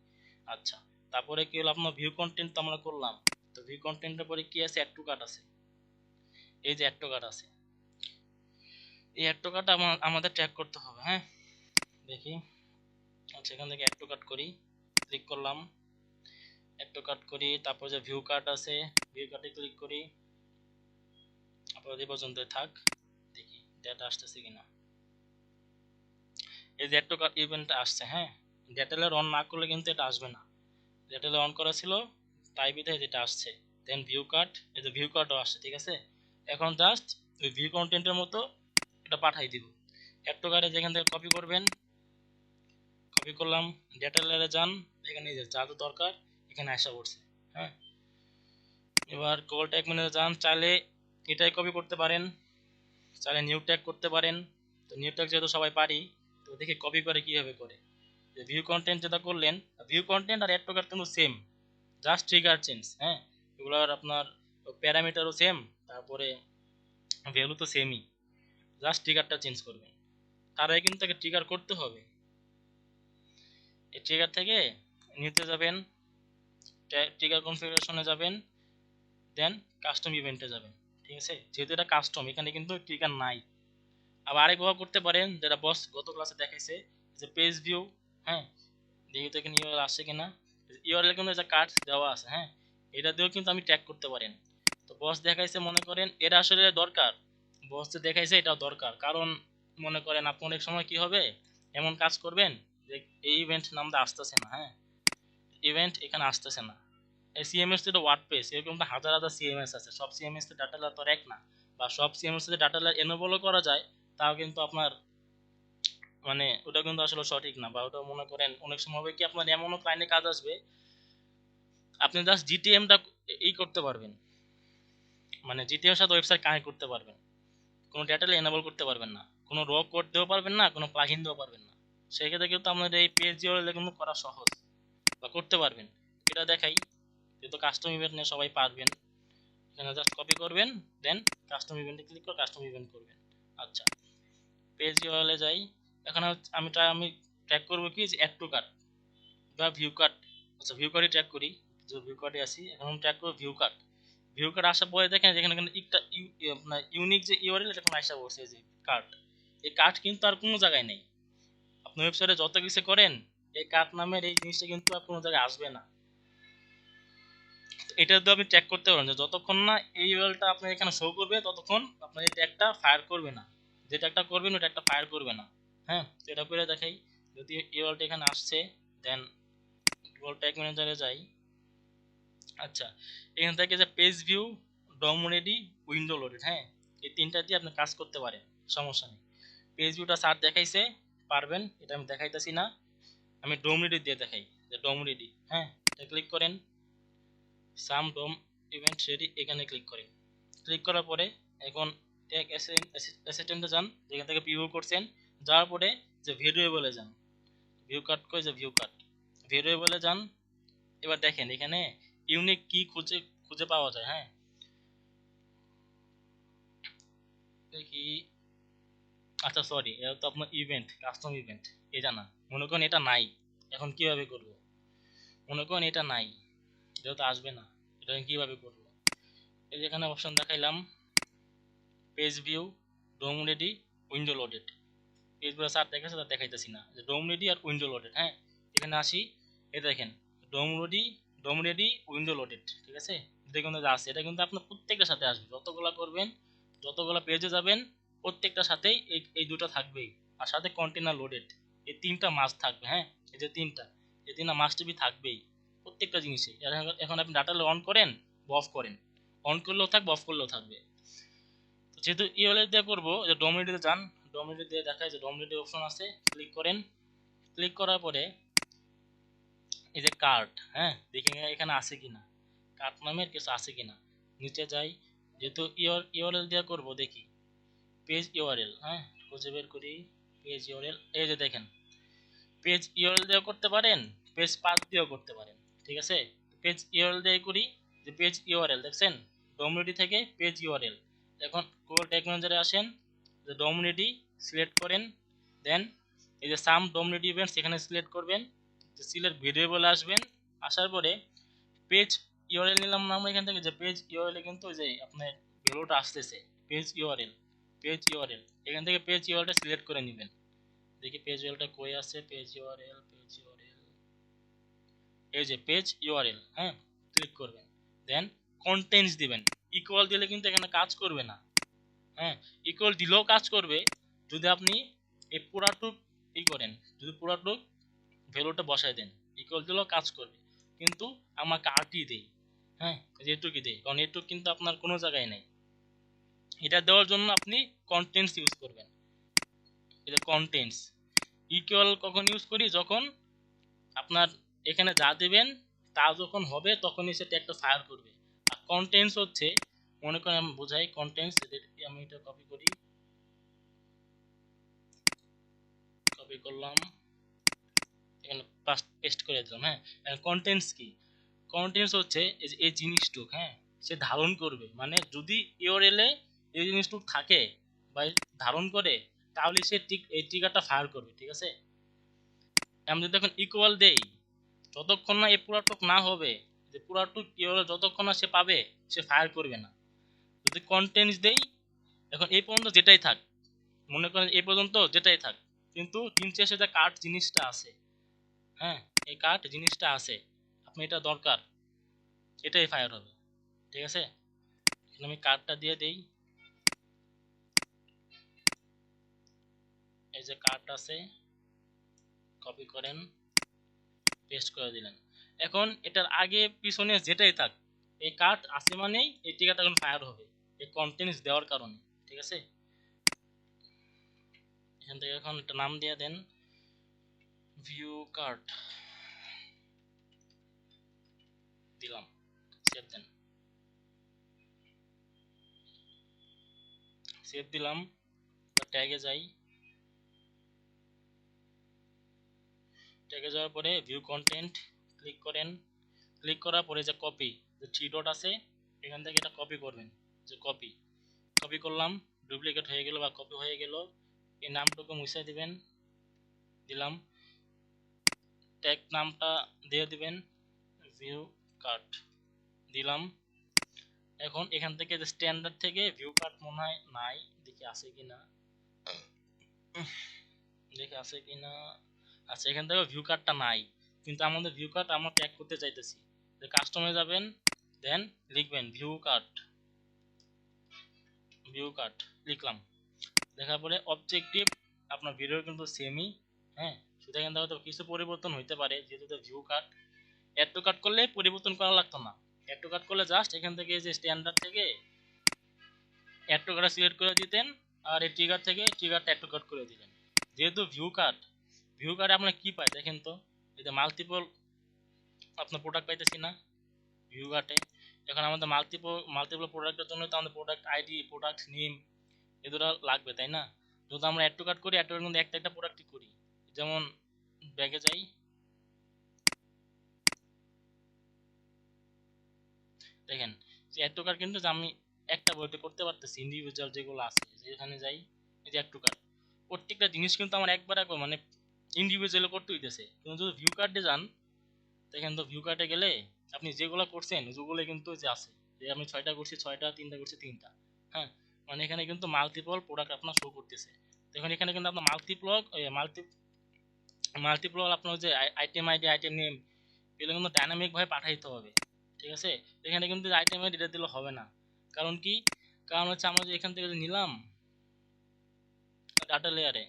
আচ্ছা, তারপরে কি হলো, আপনার ভিউ কন্টেন্ট তো আমরা করলাম, তো ভিউ কন্টেন্টের পরে কি আছে, অ্যাড টু কার্ট আছে, এই যে অ্যাড টু কার্ট আছে, এই অ্যাড টু কার্ট আমাদের ট্র্যাক করতে হবে। হ্যাঁ, দেখি, আচ্ছা এখান থেকে অ্যাড টু কার্ট করি, ক্লিক করলাম, অ্যাড টু কার্ট করি, তারপর যে ভিউ কার্ট আছে, ভিউ কার্টে ক্লিক করি, আপাতত এই পর্যন্ত থাক, দেখি ডেটা আসতেছে কিনা। এই যে অ্যাড টু কার্ট ইভেন্টটা আসছে, হ্যাঁ, ডেটালের অন না করলে কিন্তু এটা আসবে না, ডেটালে অন করা ছিল তাই বিধায় যেটা আসছে। দেন ভিউ কার্ট, এই যে ভিউ কার্টও আসছে, ঠিক আছে। এখন জাস্ট ওই ভিউ কন্টেন্টের মতো এটা পাঠাই দিব। অ্যাড টু কার্টে যেখান থেকে কপি করবেন, কপি করলাম, ডেটা লেয়ারে যান, এখানে যে যা যা দরকার এখানে আসা পড়ছে। হ্যাঁ, এবার গোল ট্যাগ মেনুতে যান, চাইলে এটাই কপি করতে পারেন, চাইলে নিউ ট্যাগ করতে পারেন। তো নিউ ট্যাগ যেহেতু সবাই পারি, তো দেখি কপি করে কিভাবে করে। যে ভিউ কন্টেন্ট যেটা করলেন, ভিউ কন্টেন্ট আর অ্যাড টু কার্ট কিন্তু সেম, জাস্ট ট্রিগার চেঞ্জ। হ্যাঁ, এগুলোর আপনার প্যারামিটারও সেম, তারপরে ভ্যালু তো সেমই, জাস্ট ট্রিগারটা চেঞ্জ করবেন। তার আগে কিন্তু তাকে ট্রিগার করতে হবে। এই ট্রিগার থেকে নিতে যাবেন, ট্রিগার কনফিগারেশনে যাবেন, দেন কাস্টম ইভেন্টে যাবেন। ঠিক আছে, যেহেতু এটা কাস্টম, এখানে কিন্তু ট্রিগার নাই। আবার আরেক ব্যবহার করতে পারেন, যেটা বস গত ক্লাসে দেখাইছে, যে পেজ ভিউ। হ্যাঁ, দেখি তো এখানে ইউআরএল আসছে কিনা, ইউআরএল কিন্তু একটা কার্ড দেওয়া আছে। হ্যাঁ, এটা দিয়েও কিন্তু আমি ট্যাগ করতে পারেন। তো বস দেখাইছে, মনে করেন এটা আসলে দরকার, বস যে দেখাইছে এটাও দরকার, কারণ মনে করেন আপনি অনেক সময় কি হবে, এমন কাজ করবেন যে এই ইভেন্ট নামটা আসতেছে না। হ্যাঁ, ইভেন্ট এখানে আসতেছে না, এই সিএমএস তো ওয়ার্ড পেজ, এরকম তো হাজার হাজার সিএমএস আছে, সব সিএমএস তো ডাটা তো এক না, বা সব সিএমএস এর ডাটা এনেবলও করা যায়, তাও কিন্তু আপনার মানে ওটা কিন্তু আসলে সঠিক না, বা ওটা মনে করেন অনেক সময় হবে কি, আপনার এমনও ক্লায়েন্টে কাজ আসবে, আপনি জাস্ট জিটিএমটা এই করতে পারবেন, মানে জিটিএম সাথে ওয়েবসাইট কানেক্ট করতে পারবেন, কোনো ডেটা এনেবল করতে পারবেন না, কোনো র কোড দিতেও পারবেন না, কোনো প্লাগইন দিতেও পারবেন না। সেই ক্ষেত্রে কিন্তু আপনাদের এই পেজ ইউআরএল কিন্তু করা সহজ, বা করতে পারবেন। এটা দেখাই, যেহেতু কাস্টম ইভেন্ট নিয়ে সবাই পারবেন, এখানে জাস্ট কপি করবেন, দেন কাস্টম ইভেন্টে ক্লিক করে কাস্টম ইভেন্ট করবেন। আচ্ছা, পেজ ইউআরএল এ যাই, এখানে আমি ট্র্যাক করব কি, যে অ্যাড টু কার্ট বা ভিউ কার্ট। আচ্ছা, ভিউ কার্টই ট্র্যাক করি, যে ভিউ কার্টে আসি, এখন আমি ট্র্যাক করব ভিউ কার্ট। ভিউ কার্ট আসার পরে দেখেন যেখানে একটা আপনার ইউনিক যে ইউআরএল, এটা আসা বলছে যে কার্ট, এই কার্ট কিন্তু আর কোনো জায়গায় নেই। আপনি ওয়েবসাইটে যত কিছু করেন, এই কার্ট নামের এই জিনিসটা কিন্তু আর কোনো জায়গায় আসবে না। এটা তো আপনি ট্যাগ করতে পারেন, যে যতক্ষণ না এই ইউআরএলটা আপনার এখানে শো করবে, ততক্ষণ আপনার এই ট্যাগটা ফায়ার করবে না, যে ট্যাগটা করবেন ওই ট্যাগটা ফায়ার করবে না। হ্যাঁ, তো এটা করে দেখাই, যদি ইউআরএলটা এখানে আসছে, দেন গুগল ট্যাগ ম্যানেজারে যাই। আচ্ছা, এখান থেকে যে page view, DOM ready, window loaded, হ্যাঁ, এই তিনটা দিয়ে আপনি কাজ করতে পারেন, সমস্যা নেই। পেজ ভিউটা স্যার দেখাইছে, পারবেন, এটা আমি দেখাইতেছি না। আমি ডোম রেডি দিয়ে দেখাই, যে ডোম রেডি, হ্যাঁ, এটা ক্লিক করেন, সাম ডোম ইভেন্ট রেডি, এখানে ক্লিক করেন। ক্লিক করার পরে এখন ট্যাগ অ্যাসিস্ট্যান্টে যান, যেখান থেকে ভিউ করছেন, যাওয়ার পরে যে ভেরিয়েবলে যান, ভিউ কাট করে যে ভিউ কাট, ভেরিয়েবলে যান। এবার দেখেন এখানে ইউনিক কি খুঁজে খুঁজে পাওয়া যায়, হ্যাঁ, দেখি, আচ্ছা সরি, এটা তো আপনার ইভেন্ট, কাস্টম ইভেন্ট, এটা না, মনে করেন এটা নাই, এখন কিভাবে করব, মনে করেন এটা নাই, এটা তো আসবে না, এটা আমি কিভাবে করব? এই যে এখানে অপশন দেখাইলাম, পেজ ভিউ, ডোম রেডি, উইন্ডো লোডেড, পেজগুলো স্যার দেখাচ্ছে, তার দেখাইতেছি না, যে ডোম রেডি আর উইন্ডো লোডেড, হ্যাঁ, এখানে আসি, এটা দেখেন ডোম রেডি উইন্ডো লোডেড, ঠিক আছে, দেখুন যা আছে, এটা কিন্তু আপনার প্রত্যেকটার সাথে আসবে, যতগুলা করবেন, যতগুলা পেজে যাবেন, প্রত্যেকটার সাথেই এই দুটো থাকবেই, আর সাথে কন্টেনার লোডেড, এই তিনটা মাস্ট থাকবে, হ্যাঁ, এই তিনটা মাস্ট বি থাকবেই প্রত্যেকটা জিনিসে। এখন আপনি ডাটা অন করেন বা অফ করেন, অন করলেও থাকবে, অফ করলেও থাকবে। যেহেতু ইওএলএস দিয়ে করবো, যে ডোমিনিটিতে যান, ডোমিনিটি দিয়ে দেখায় যে ডোমিনিটি অপশন আছে, ক্লিক করেন। ক্লিক করার পরে এই যে কার্ট, হ্যাঁ, দেখি এখানে আছে কিনা, কার্ট নামের কিছু আছে কিনা, নিচে যাই, যেহেতু ইউআরএল দিয়ে করবো, দেখি পেজ ইউআরএল, হ্যাঁ, খুঁজে বের করি পেজ ইউআরএল, এই যে দেখেন পেজ ইউআরএল দিয়েও করতে পারেন, পেজ পাথ দিয়েও করতে পারেন, ঠিক আছে। পেজ ইউআরএল দিয়ে করি, যে পেজ ইউআরএল দেখছেন, ডোমিনিটি থেকে পেজ ইউআরএল। এখন গুগল ট্যাগ ম্যানেজারে আসেন, যে ডোমিনিটি সিলেক্ট করেন, দেন এই যে সাম ডোমিনিটি ইভেন্টস এখানে সিলেক্ট করবেন, যে সিলেক্ট ভেরিয়েবল আসবেন, আসার পরে পেজ ইউআরএল নিলাম না আমরা এখান থেকে, যে পেজ ইউআরএল এ কিন্তু যে আপনার ভ্যালুটা আসতেছে, পেজ ইউআরএল, এখান থেকে পেজ ইউআরএল সিলেক্ট করে নেবেন। দেখি পেজ ইউআরএলটা কই আছে, পেজ ইউআরএল, এই যে পেজ ইউআরএল, হ্যাঁ, ক্লিক করবেন, দেন কন্টেন্টস দিবেন। ইকুয়াল দিলে কিন্তু এখানে কাজ করবে না, হ্যাঁ, ইকুয়াল দিলেও কাজ করবে যদি আপনি এই পুরাটুক করেন, যদি পুরাটুক ভ্যালুটা বসায় দেন, ইকুয়াল দিলেও কাজ করবে, কিন্তু আমাকে আরটি দেই, হ্যাঁ, যেটুকুই দেই, কারণ এটুক কিন্তু আপনার কোনো জায়গায় নেই। এটা দেওয়ার জন্য আপনি কন্টেন্টস ইউজ করবেন। এটা কন্টেন্টস ইকুয়াল কখন ইউজ করি, যখন আপনার এখানে যা দিবেন তা যখন হবে তখনই সেটা একটা ফায়ার করবে। আর কন্টেন্টস হচ্ছে, মনে করেন আমি বোঝাই কন্টেন্টস, আমি এটা কপি করি, কপি করলাম, এখানে পেস্ট করে দিলাম, হ্যাঁ। কন্টেন্টস কি, কন্টেন্টস হচ্ছে এই জিনিসটুক, হ্যাঁ, সে ধারণ করবে, মানে যদি ইউআরএল এ এই জিনিসটুক থাকে বা ধারণ করে, তাহলে সে ঠিক এই ট্রিগারটা ফায়ার করবে, ঠিক আছে। আমি যদি এখন ইকুয়াল দেই, যতক্ষণ না এই পুরাটুক না হবে, যে পুরাটুক ইউআরএল যতক্ষণ না সে পাবে, সে ফায়ার করবে না। যদি কন্টেন্টস দেই, এখন এই পর্যন্ত যেটাই থাক, মনে করেন এই পর্যন্ত যেটাই থাক, কিন্তু দিন শেষে যে কার্ট জিনিসটা আছে, হ্যাঁ, এই কার্ট জিনিসটা আছে, আপনি এটা দরকার, এটাই ফায়ার হবে, ঠিক আছে। আমি কার্ডটা দিয়ে দেই, এই যে কার্ড আছে, কপি করেন, পেস্ট করে দিলেন। এখন এটার আগে পিছনে যেটাই থাক, এই কার্ড আছে মানেই এই টিকাটা এখন ফায়ার হবে, এই কন্টেন্টস দেওয়ার কারণে, ঠিক আছে। এখান থেকে এখন একটা নাম দিয়ে দেন, ভিউ কার্ড দিলাম, সেভ দেন, সেভ দিলাম। ট্যাগে যাই, ট্যাগে যাওয়ার পরে ভিউ কন্টেন্ট ক্লিক করেন, ক্লিক করার পরে যে কপি, যে থ্রি ডট আছে, এখান থেকে এটা কপি করবেন, যে কপি, কপি করলাম, ডুপ্লিকেট হয়ে গেল বা কপি হয়ে গেল, এই নামটুকু মুছে দিবেন, দিলাম, ট্যাগ নামটা দিয়ে দিবেন, ভিউ কার্ড দিলাম। এখন এখান থেকে যে স্ট্যান্ডার্ড থেকে ভিউ কার্ড মনে হয় নাই, দেখি আছে কিনা, দেখি আছে কিনা, আচ্ছা এখান থেকে ভিউ কার্ডটা নাই, কিন্তু আমাদের ভিউ কার্ড আমরা ট্যাগ করতে চাইতেছি, যে কাস্টমে যাবেন, দেন লিখবেন ভিউ কার্ড, লিখলাম, দেখার পরে অবজেক্টিভ, আপনার ভিডিও কিন্তু সেমই, হ্যাঁ, শুধু এখান থেকে হয়তো কিছু পরিবর্তন হইতে পারে, যেহেতু view card, add to cart করলে পরিবর্তন করা লাগতো না, অ্যাড টু কার্ট করলে জাস্ট এখান থেকে যে স্ট্যান্ডার্ড থেকে অ্যাড টু কার্ট সিলেক্ট করে দিতেন, আর এই ট্রিগার থেকে ট্রিগারটা অ্যাড টু কার্ট করে দিলেন। যেহেতু ভিউ কার্ড, ভিউ কার্ডে আপনার কি পায় দেখেন তো, এই যে মাল্টিপল আপনার প্রোডাক্ট পাইতেছি না ভিউ কার্টে। এখন আমাদের মাল্টিপল প্রোডাক্টের জন্য তো আমাদের প্রোডাক্ট আইডি, প্রোডাক্ট নেম এগুলো লাগবে, তাই না? যদি আমরা অ্যাড টু কার্ট করি, অ্যাড টু কার্টের মধ্যে একটা একটা প্রোডাক্টই করি। যেমন ব্যাগে যাই, দেখেন যে অ্যাড টু কার্ট কিন্তু যে আমি একটা বইতে করতে পারতেছি, ইন্ডিভিজুয়াল যেগুলো আছে যেখানে যাই, এই যে অ্যাড টু কার্ট প্রত্যেকটা জিনিস কিন্তু আমার একবার মানে ইন্ডিভিজুয়াল করতে হইতেছে। কিন্তু যদি ভিউ কার্ডে যান, দেখেন তো ভিউ কার্ডে গেলে আপনি যেগুলো করছেন ওগুলো কিন্তু যে আছে, যে আমি 6টা করছি 6টা, 3টা করছি 3টা। হ্যাঁ, মানে এখানে কিন্তু মাল্টিপল প্রোডাক্ট আপনার শো করতেছে। দেখুন এখানে কিন্তু আপনার মাল্টিপল আপনার যে আইটেম আইডি, আইটেম নেম এগুলো কিন্তু ডাইনামিক ভাবে পাঠাইতে হবে, ঠিক আছে? এখানে কিন্তু আইটেম আইডি দিলে হবে না। কারণ কি? কারণ হচ্ছে আমরা যে এখান থেকে যে নিলাম ডাটা লেয়ারে,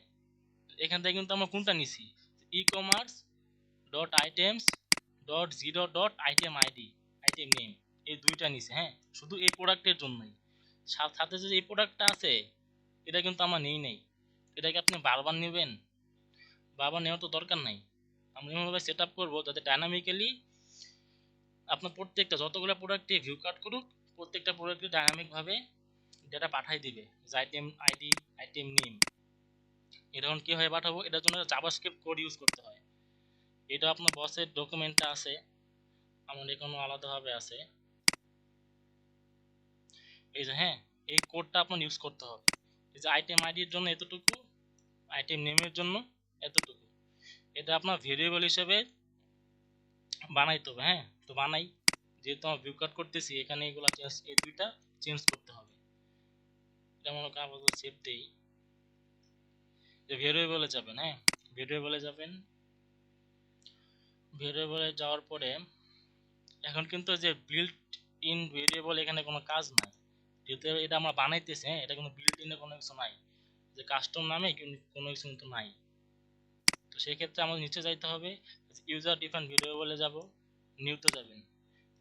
এখান থেকে কিন্তু আমরা কোনটা নিছি, e commerce dot items dot zero dot item ID, item name, এই দুইটা নিছে। হ্যাঁ, শুধু এই প্রোডাক্টের জন্যই। সাথে যে এই প্রোডাক্টটা আছে এটা কিন্তু আমার নেই। এটাকে আপনি বারবার নেবেন? বারবার নেওয়ার তো দরকার নাই। আমরা এমনভাবে সেট আপ করবো যাতে ডাইনামিক্যালি আপনার প্রত্যেকটা যতগুলো প্রোডাক্টে ভিউ কাট করুক, প্রত্যেকটা প্রোডাক্টে ডাইনামিকভাবে ডেটা পাঠাই দিবে, যে আইটেম আইডি, আইটেম নেম। এটা এখন কীভাবে পাঠাবো, এটার জন্য জাভাস্ক্রিপ্ট কোড ইউজ করতে হয়। এটা আপনার বসের ডকুমেন্টটা আছে, আমাদের কোনো আলাদাভাবে আছে। এই যে হ্যাঁ, এই কোডটা আপনার ইউজ করতে হবে। এই যে আইটেম আইডির জন্য এতটুকু, আইটেম নেমের জন্য এতটুকু, এটা আপনার ভেরিয়েবল হিসেবে বানাইতে হবে। হ্যাঁ, তো বানাই, যেহেতু আমরা ভিউ কাট করতেছি এখানে এগুলো চেঞ্জ, এই দুইটা চেঞ্জ করতে হবে। যেমন আপাতত সেভ দেই, যে ভেরিয়েবলে যাবেন। হ্যাঁ, ভেরিয়েবলে যাবেন, ভেরিয়েবলে যাওয়ার পরে এখন কিন্তু যে বিল্ট ইন ভেরিয়েবল এখানে কোনো কাজ নাই, যেহেতু এটা আমরা বানাইতেছি। হ্যাঁ, এটা কোনো বিল্ট ইনে কোনো কিছু নাই, যে কাস্টম নামে কোনো কিছু কিন্তু নাই। তো সেই ক্ষেত্রে আমাদের নিচে যাইতে হবে, ইউজার ডিফাইন ভেরিয়েবলে যাব, নিউতে যাবেন,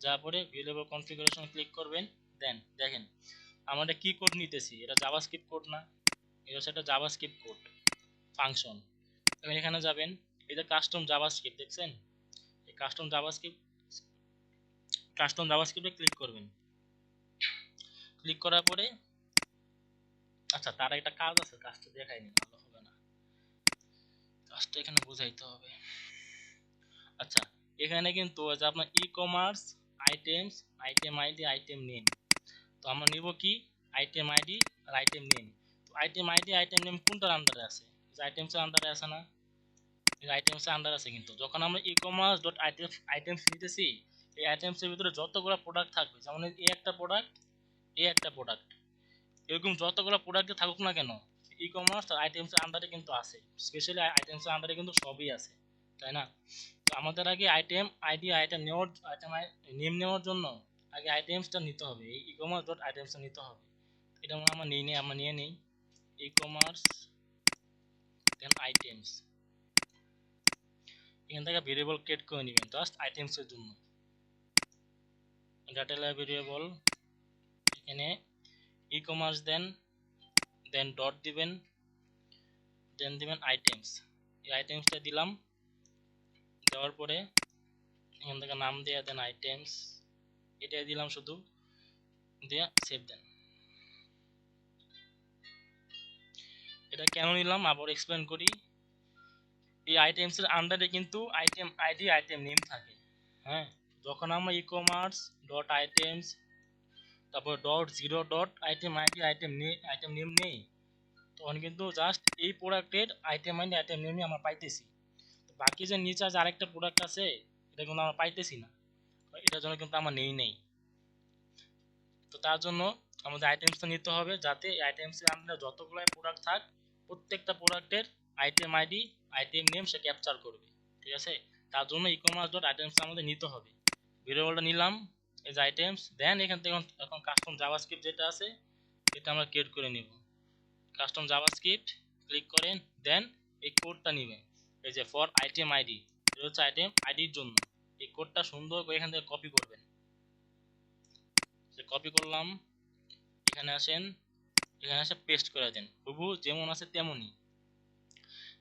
যাওয়ার পরে ভেরিয়েবল কনফিগারেশন ক্লিক করবেন। দেন দেখেন আমরা কি কোড নিতেছি, এটা জাভাস্ক্রিপ্ট কোড না, এটা হচ্ছে একটা জাভাস্ক্রিপ্ট কোড ফাংশন। এবং এখানে যাবেন, এই যে কাস্টম জাভাস্ক্রিপ্ট দেখছেন, এই কাস্টম জাভাস্ক্রিপ্টে ক্লিক করবেন। ক্লিক করার পরে আচ্ছা, তার একটা কাজ আছে, কাজটা দেখাইনি, ভালো হবে না, কাজটা এখানে বোঝাইতে হবে। আচ্ছা, এখানে কিন্তু যে আপনার e commerce items, item ID, item name, তো আমরা নিব কি আইটেম আইডি আর আইটেম নেম। তো আইটেম আইডি, আইটেম নেম কোনটার আন্ডারে আছে, যে আইটেমসের আন্ডারে আছে না, আইটেমসের আন্ডার আছে। কিন্তু যখন আমরা ই কমার্স ডট আইটেমস নিতেছি, এই আইটেমসের ভিতরে যতগুলো প্রোডাক্ট থাকবে, যেমন এই একটা প্রোডাক্ট, এই একটা প্রোডাক্ট, এরকম যতগুলো প্রোডাক্টে থাকুক না কেন, ই কমার্স আর আইটেমসের আন্ডারে কিন্তু আছে। স্পেশালি আইটেমসের আন্ডারে কিন্তু সবই আছে, তাই না? তো আমাদের আগে আইটেম আইডি, আইটেম নেওয়ার, আইটেম নেম নেওয়ার জন্য আগে আইটেমসটা নিতে হবে, এই ই কমার্স ডট আইটেমসটা নিতে হবে। এটা আমরা নিই, আমরা নিয়ে নিই ই কমার্স দেন আইটেমস। এখান থেকে ভেরিয়েবল ক্রিয়েট করে নেবেন জাস্ট আইটেমসের জন্য, ডাটা ভেরিয়েবল, এখানে ই কমার্স দেন ডট দিবেন, দেন দিবেন আইটেমস। এই আইটেমসটা দিলাম, দেওয়ার পরে এখান থেকে নাম দিয়ে দেন আইটেমস, এটাই দিলাম শুধু, দিয়ে সেভ দেন। এটা কেন নিলাম আবার এক্সপ্লেন করি। এই আইটেমসের আন্ডারে কিন্তু আইটেম আইডি, আইটেম নেম থাকে। হ্যাঁ, যখন আমরা ই কমার্স ডট আইটেমস তারপর dot zero dot item ID, item name নেই, তখন কিন্তু জাস্ট এই প্রোডাক্টের আইটেম আইডি, আইটেম নেমই আমরা পাইতেছি। বাকি যে নিচে যে আরেকটা প্রোডাক্ট আছে এটা কিন্তু আমরা পাইতেছি না, এটার জন্য কিন্তু আমার নেই। তো তার জন্য আমাদের আইটেমসটা নিতে হবে, যাতে এই আইটেমসের আন্ডারে যতগুলো প্রোডাক্ট থাক প্রত্যেকটা প্রোডাক্টের আইটেম আইডি, আইটেম নেম সে ক্যাপচার করবে, ঠিক আছে? তার জন্য ই কমার্স ডট আইটেমস আমাদের নিতে হবে। ভেরিয়েবলটা নিলাম, এই যে আইটেমস, দেন এখান থেকে এখন কাস্টম জাভাস্ক্রিপ্ট যেটা আছে এটা আমরা ক্রিয়েট করে নিব। কাস্টম জাভাস্ক্রিপ্ট ক্লিক করেন, দেন এই কোডটা নেবেন, এই যে ফর আইটেম আইডি, এটা হচ্ছে আইটেম আইডির জন্য। এই কোডটা সুন্দর করে এখান থেকে কপি করবেন, কপি করলাম, এখানে আসেন, এখানে এসে পেস্ট করে দেন, হুবহু যেমন আছে তেমনই।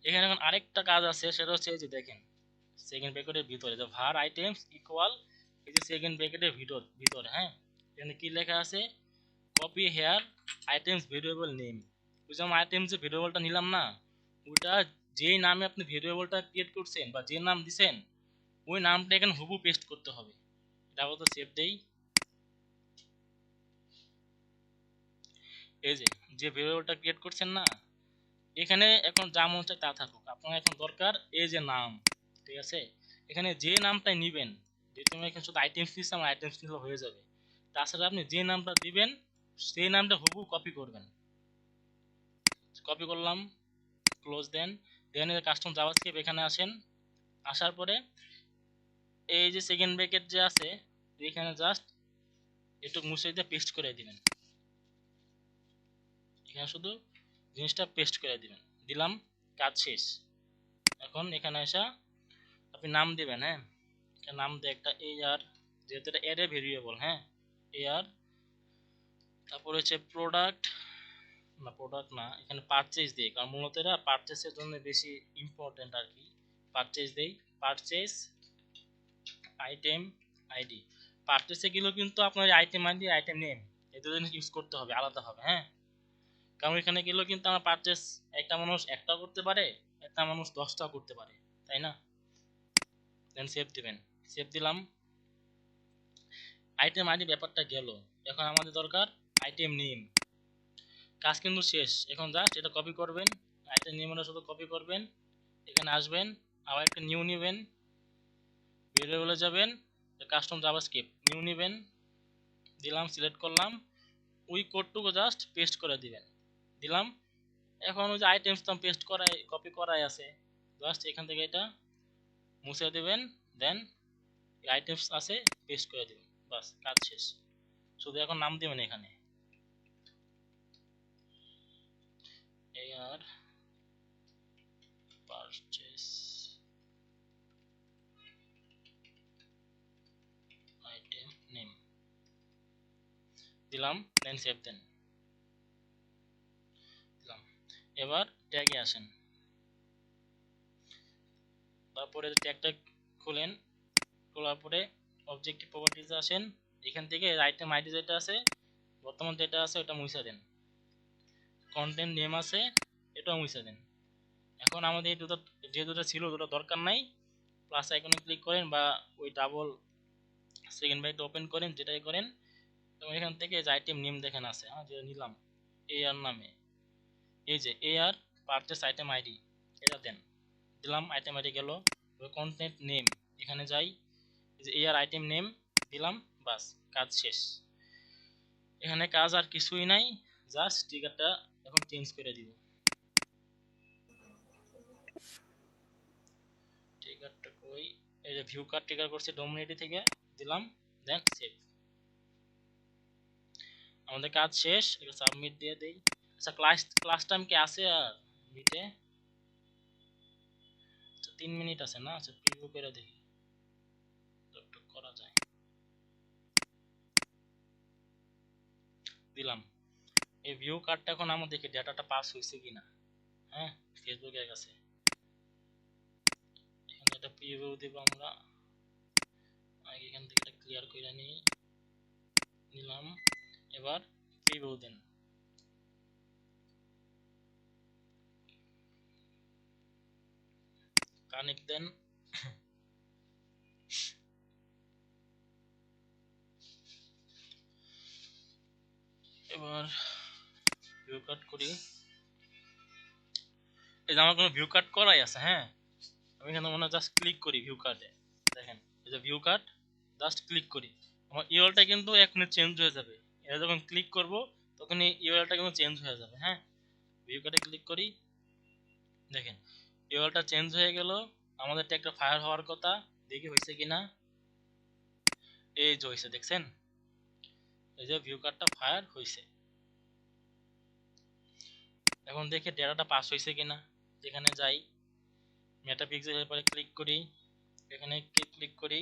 এখানে এখন আরেকটা কাজ আছে, সেটা হচ্ছে এই যে দেখেন সেকেন্ড ব্র্যাকেটের ভিতরে যে var items ইকুয়াল এই যে সেকেন্ড ব্র্যাকেটের ভিতরে, হ্যাঁ, এখানে কি লেখা আছে, copy here items variable name. ওই যে আমরা আইটেমস যে ভেরিয়েবলটা নিলাম না, ওইটা যেই নামে আপনি ভেরিয়েবলটা ক্রিয়েট করছেন বা যে নাম দিছেন ওই নামটা এখানে হুবহু পেস্ট করতে হবে। এটা আপাতত সেভ দেই। এই যে ভেরিয়েবলটা ক্রিয়েট করছেন না, এখানে এখন যা মন চায় তা থাকুক, আপনার এখন দরকার এই যে নাম, ঠিক আছে, এখানে যে নামটাই নিবেন, যেহেতু আমি এখানে শুধু আইটেমস নিচ্ছি, আমার আইটেমস নিলে হয়ে যাবে। তাছাড়া আপনি যে নামটা দিবেন সেই নামটা হুবহু কপি করবেন। কপি করলাম, ক্লোজ দেন। দেন কাস্টম জাভাস্ক্রিপ্ট এখানে আসেন, আসার পরে এই যে সেকেন্ড ব্র্যাকেট যে আছে এখানে জাস্ট একটু মুছে দিয়ে পেস্ট করে দিবেন, এখানে শুধু জিনিসটা পেস্ট করে দিবেন, দিলাম, কাজ শেষ। এখন এখানে আসা আপনি নাম দিবেন, হ্যাঁ, নাম দিয়ে একটা AR, যেহেতু এটা অ্যারে ভেরিয়েবল, হ্যাঁ, AR, তারপর হচ্ছে প্রোডাক্ট না, এখানে পারচেজ দিই, কারণ মূলত এটা পারচেজের জন্য বেশি ইম্পর্টেন্ট আর কি। পারচেজ দেই, পারচেজ আইটেম আইডি। পারচেজে গেলেও কিন্তু আপনার আইটেম আইডি আইটেম নেম এই দুটো জিনিস ইউজ করতে হবে আলাদাভাবে, হ্যাঁ, কারণ এখানে গেলেও কিন্তু আমার পারচেজ একটা মানুষ একটাও করতে পারে, একটা মানুষ 10টাও করতে পারে, তাই না। দেন সেভ দিবেন, সেভ দিলাম। আইটেম আইডি ব্যাপারটা গেল, এখন আমাদের দরকার আইটেম নেম। কাজ কিন্তু শেষ, এখন জাস্ট এটা কপি করবেন, আইটেম নেমটা শুধু কপি করবেন, এখানে আসবেন, আবার একটা নিউ নেবেন, ভেরিয়েবলে যাবেন, কাস্টম জাভাস্ক্রিপ্ট নিউ নেবেন, দিলাম, সিলেক্ট করলাম, ওই কোডটুকু জাস্ট পেস্ট করে দিবেন, দিলাম। এখন ওই যে আইটেমস তো পেস্ট করাই কপি করাই আছে, জাস্ট এখান থেকে এটা মুছে দিবেন, দেন আইটেমস আছে পেস্ট করে দিবেন, বাস কাজ শেষ। শুধু এখন নাম দিবেন এখানে AR পারচেজ আইটেম নেম দিলাম, দেন সেভ দেন, দিলাম। এবার ট্যাগে আসেন, তারপরে ট্যাগটা খুলেন, খোলার পরে অবজেক্টিভ প্রপার্টিজে আসেন, এখান থেকে আইটেম আইডি যেটা আছে বর্তমান যেটা আছে ওটা মুছে দেন, কন্টেন্ট নেম আছে এটাও মুছে দেন। এখন আমাদের এই দুটো যে দুটো ছিল দুটো দরকার নাই, প্লাস আইকনে ক্লিক করেন বা ওই ডাবল সেকেন্ড ব্র্যাকেট ওপেন করেন, যেটাই করেন, এবং এখান থেকে যে আইটেম নেম দেখেন আছে, হ্যাঁ, যেটা নিলাম AR নামে, এই যে AR পারচেস আইটেম আইডি, এটা দেন, দিলাম, আইটেম আইডি গেল। কন্টেন্ট নেম এখানে যাই, এই যে AR আইটেম নেম দিলাম, বাস কাজ শেষ। এখানে কাজ আর কিছুই নাই, জাস্ট ট্রিগারটা এখন চেঞ্জ করে দিব, ট্রিগারটা কই, এই যে ভিউ কার্ড ট্রিগার করছি ডোমিনেটি থেকে, দিলাম, দেন সেভ। আমাদের কাজ শেষ, এটা সাবমিট দিয়ে দেই। আচ্ছা, ক্লাস টাইম কি আছে আর মিটে? আচ্ছা 3 মিনিট আছে না, আচ্ছা প্রিভিউ করে দেখি যতটুকু করা যায়, দিলাম। এই ভিউ কার্ডটা এখন আমরা দেখি ডেটাটা পাস হয়েছে কিনা, হ্যাঁ, ফেসবুকের কাছে। এখানে একটা প্রিভিউ দেব আমরা, আগে এখান থেকে এটা ক্লিয়ার করে নিলাম। এবার প্রিভিউ দেন, কানেক্ট দেন, এবার ভিউ কার্ড করি। এই যে আমার কোনো ভিউ কার্ড করাই আছে, হ্যাঁ, আমি এখানে মনে জাস্ট ক্লিক করি ভিউ কার্ডে, দেখেন এই যে ভিউ কার্ড, জাস্ট ক্লিক করি, আমার ইউআরএলটা কিন্তু এখনই চেঞ্জ হয়ে যাবে। এটা যখন ক্লিক করব তখন এই ইউআরএলটা কিন্তু চেঞ্জ হয়ে যাবে, হ্যাঁ। ভিউ কার্ডে ক্লিক করি, দেখেন ইউআরএলটা চেঞ্জ হয়ে গেল। আমাদের একটা ফায়ার হওয়ার কথা, দেখি হয়েছে কিনা, এই যে হয়েছে, দেখছেন, এই যে ভিউ কার্ডটা ফায়ার হয়েছে। এখন দেখি ডেটাটা পাস হয়েছে কিনা, যেখানে যাই মেটা পিক্সেলের পরে ক্লিক করি, এখানে ক্লিক করি,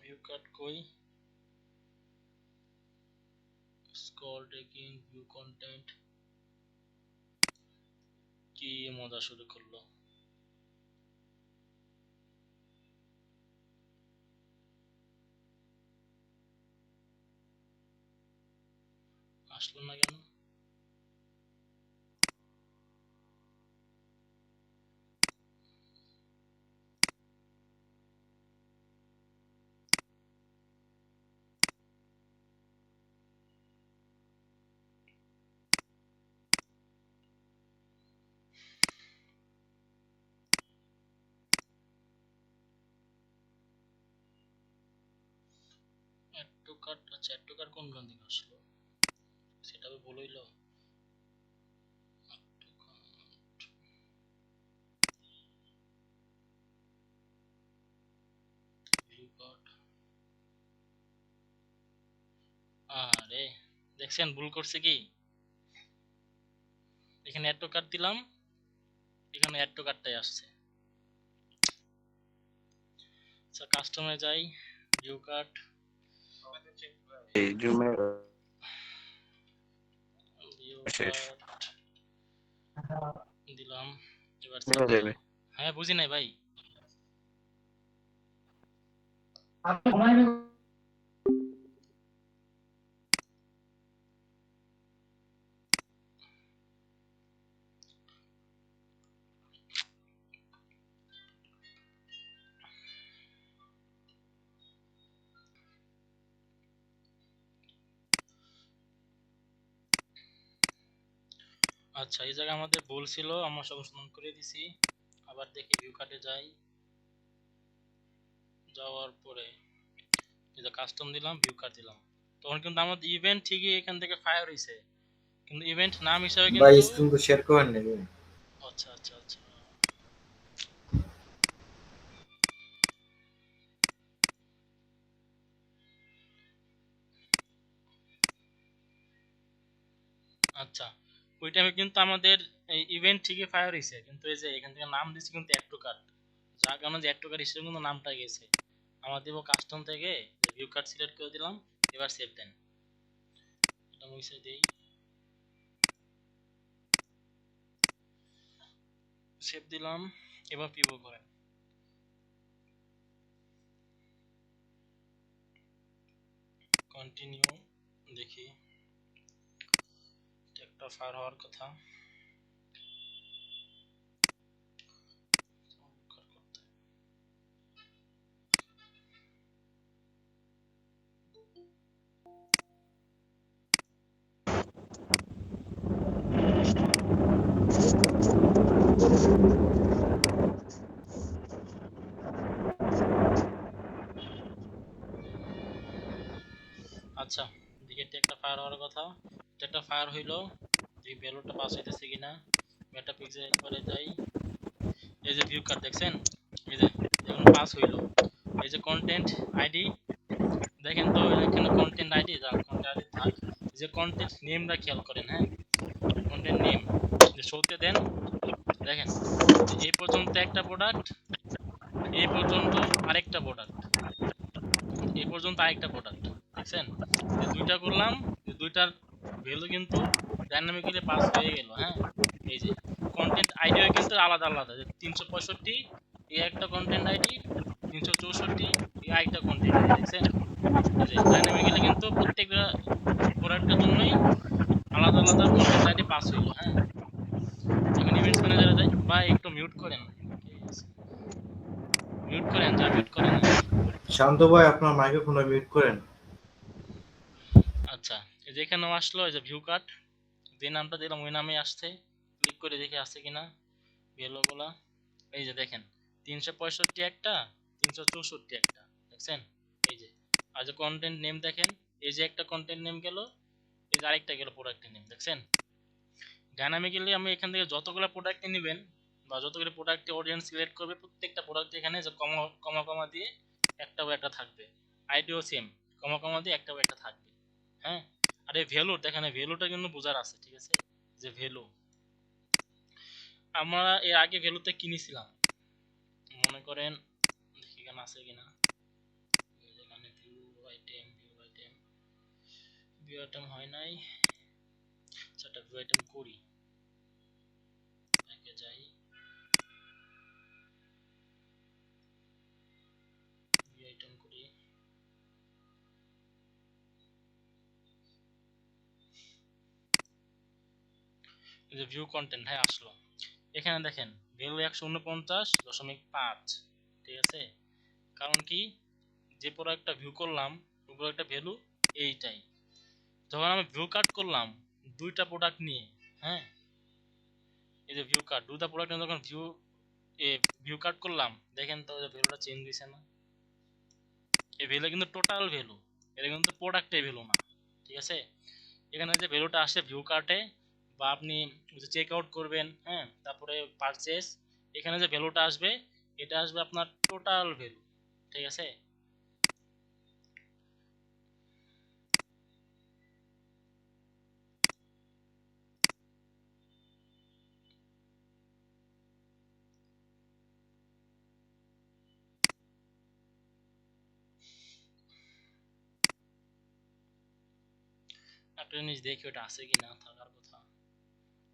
ভিউ কার্ড কই, স্ক্রল ট্রেকিং ভিউ কন্টেন্ট, কি মজা শুরু করলো। আসলো না কেন? অ্যাড টু কার্ট, আচ্ছা অ্যাড টু কার্ট কোন গান থেকে আসলো সেটা বলইলো। ভিউ কার্ট, আরে দেখছেন ভুল করছে কি, এখানে অ্যাড টু কার্ট দিলাম, এখানে অ্যাড টু কার্টটাই আসছে। আচ্ছা কাস্টমে যাই, ভিউ কার্ট, এই জুমে ভিউ শেষ কার্ট দিলাম, এবার সেভ নেমে দেই। যাবে। হ্যাঁ বুঝি নাই ভাই। আচ্ছা এই জায়গায় আমাদের ভুল ছিল, আমরা সংশোধন করে দিছি। আবার দেখি ভিউ কার্টে যাই, যাওয়ার পরে এই যে কাস্টম দিলাম, ভিউ কার্ট দিলাম, তখন কিন্তু আমাদের ইভেন্ট ঠিকই এখান থেকে ফায়ার হইছে, কিন্তু ইভেন্ট নাম হিসাবে ভাই কিন্তু স্ক্রিন তো শেয়ার করেন নাকি? আচ্ছা আচ্ছা আচ্ছা আচ্ছা ওই টাইমে কিন্তু আমাদের এই ইভেন্ট ঠিকই ফায়ার হইছে, কিন্তু এই যে এখান থেকে নাম দিছি কিন্তু অ্যাড টু কার্ট, যার কারণে যে অ্যাড টু কার্ট হিসেবে কিন্তু নামটা গেছে। আমার দিব কাস্টম থেকে ভিউ কার্ট সিলেক্ট করে দিলাম, এবার সেভ দেন, এটা মুছে দেই, সেভ দিলাম, এবার পিভো করেন, কন্টিনিউ, দেখি এটা একটা ফায়ার হওয়ার কথা। আচ্ছা দেখি এটা একটা ফায়ার হওয়ার কথা, এটা একটা ফায়ার হইলো, দেখি ভ্যালুটা পাস হইতেছে কিনা, মেটা পিক্সেল করে যাই, এই যে ভিউ কার্ড দেখছেন, এই যে দেখুন পাস হইলো। এই যে কন্টেন্ট আইডি দেখেন তো, এখানে কন্টেন্ট আইডি যান, কন্টেন্ট আইডি থাক, এই যে কন্টেন্ট নেমটা খেয়াল করেন, হ্যাঁ কন্টেন্ট নেম যে শোতে দেন, দেখেন এই পর্যন্ত একটা প্রোডাক্ট, এই পর্যন্ত আরেকটা প্রোডাক্ট, এই পর্যন্ত আরেকটা প্রোডাক্ট, দেখছেন যে দুইটা করলাম, যে দুইটার ভ্যালু কিন্তু ডাইনামিক্যালি পাস হয়ে গেল। হ্যাঁ এই যে কন্টেন্ট আইডিও কিন্তু আলাদা আলাদা, যে 365 এই একটা কন্টেন্ট আইডি, 364 এই আরেকটা কন্টেন্ট আইডি, দেখছেন এই যে ডাইনামিক্যালি কিন্তু প্রত্যেকটা প্রোডাক্টের জন্যই আলাদা আলাদা কন্টেন্ট আইডি পাস হইলো। হ্যাঁ এখন ইভেন্টস ম্যানেজারে যাই, বা একটু মিউট করেন, মিউট করেন, যা মিউট করেন। শান্ত ভাই আপনার মাইক্রোফোনটা মিউট করেন। আচ্ছা এই যে এখানেও আসলো, এই যে ভিউ কার্ট, যে নামটা দিলাম ওই নামে আসছে, ক্লিক করে দেখি আছে কিনা ভ্যালুগুলা, এই যে দেখেন 365 একটা, 364 একটা, দেখছেন এই যে। আর যে কন্টেন্ট নেম দেখেন, এই যে একটা কন্টেন্ট নেম গেল, এই যে আরেকটা গেল প্রোডাক্টের নেম, দেখছেন ডাইনামিক্যালি আমি এখান থেকে যতগুলো প্রোডাক্ট নেবেন বা যতগুলো প্রোডাক্টে অডিয়েন্স সিলেক্ট করবে, প্রত্যেকটা প্রোডাক্ট এখানে যে কমা কমা কমা দিয়ে একটা বা একটা থাকবে, আইডিও সেম কমা কমা দিয়ে একটা বা একটা থাকবে। হ্যাঁ আর এই ভ্যালু দেখেন, ভ্যালুটা কিন্তু বোঝার আছে, ঠিক আছে, যে ভ্যালু আমরা এর আগে ভ্যালুতে কিনেছিলাম, মনে করেন দেখি এখানে আছে কিনা, এখানে ভিউ আইটেম, ভিউ আইটেম হয় নাই, সেটা ভিউ আইটেম করি, যাই, view item করি। এই যে ভিউ কন্টেন্ট হ্যাঁ আসলো। এখানে দেখেন ভ্যালু 149.5, ঠিক আছে? কারণ কি, যে প্রোডাক্টটা ভিউ করলাম ওই প্রোডাক্টটা ভ্যালু এইটাই। যখন আমি ভিউ কাট করলাম দুইটা প্রোডাক্ট নিয়ে, হ্যাঁ, এই যে ভিউ কাট দুইটা প্রোডাক্ট নিয়ে যখন ভিউ কাট করলাম, দেখেন তো ভ্যালুটা চেঞ্জ হয়েছে না? এই ভ্যালু কিন্তু টোটাল ভ্যালু, এটা কিন্তু প্রোডাক্টের ভ্যালু না, ঠিক আছে? এখানে যে ভ্যালুটা আসে ভিউ কার্টে বা আপনি যে চেক আউট করবেন, হ্যাঁ, তারপরে পারচেস, এখানে যে ভ্যালুটা আসবে এটা আসবে আপনার টোটাল ভ্যালু, ঠিক আছে? একটা জিনিস দেখি ওটা আছে কিনা, থাকার কথা,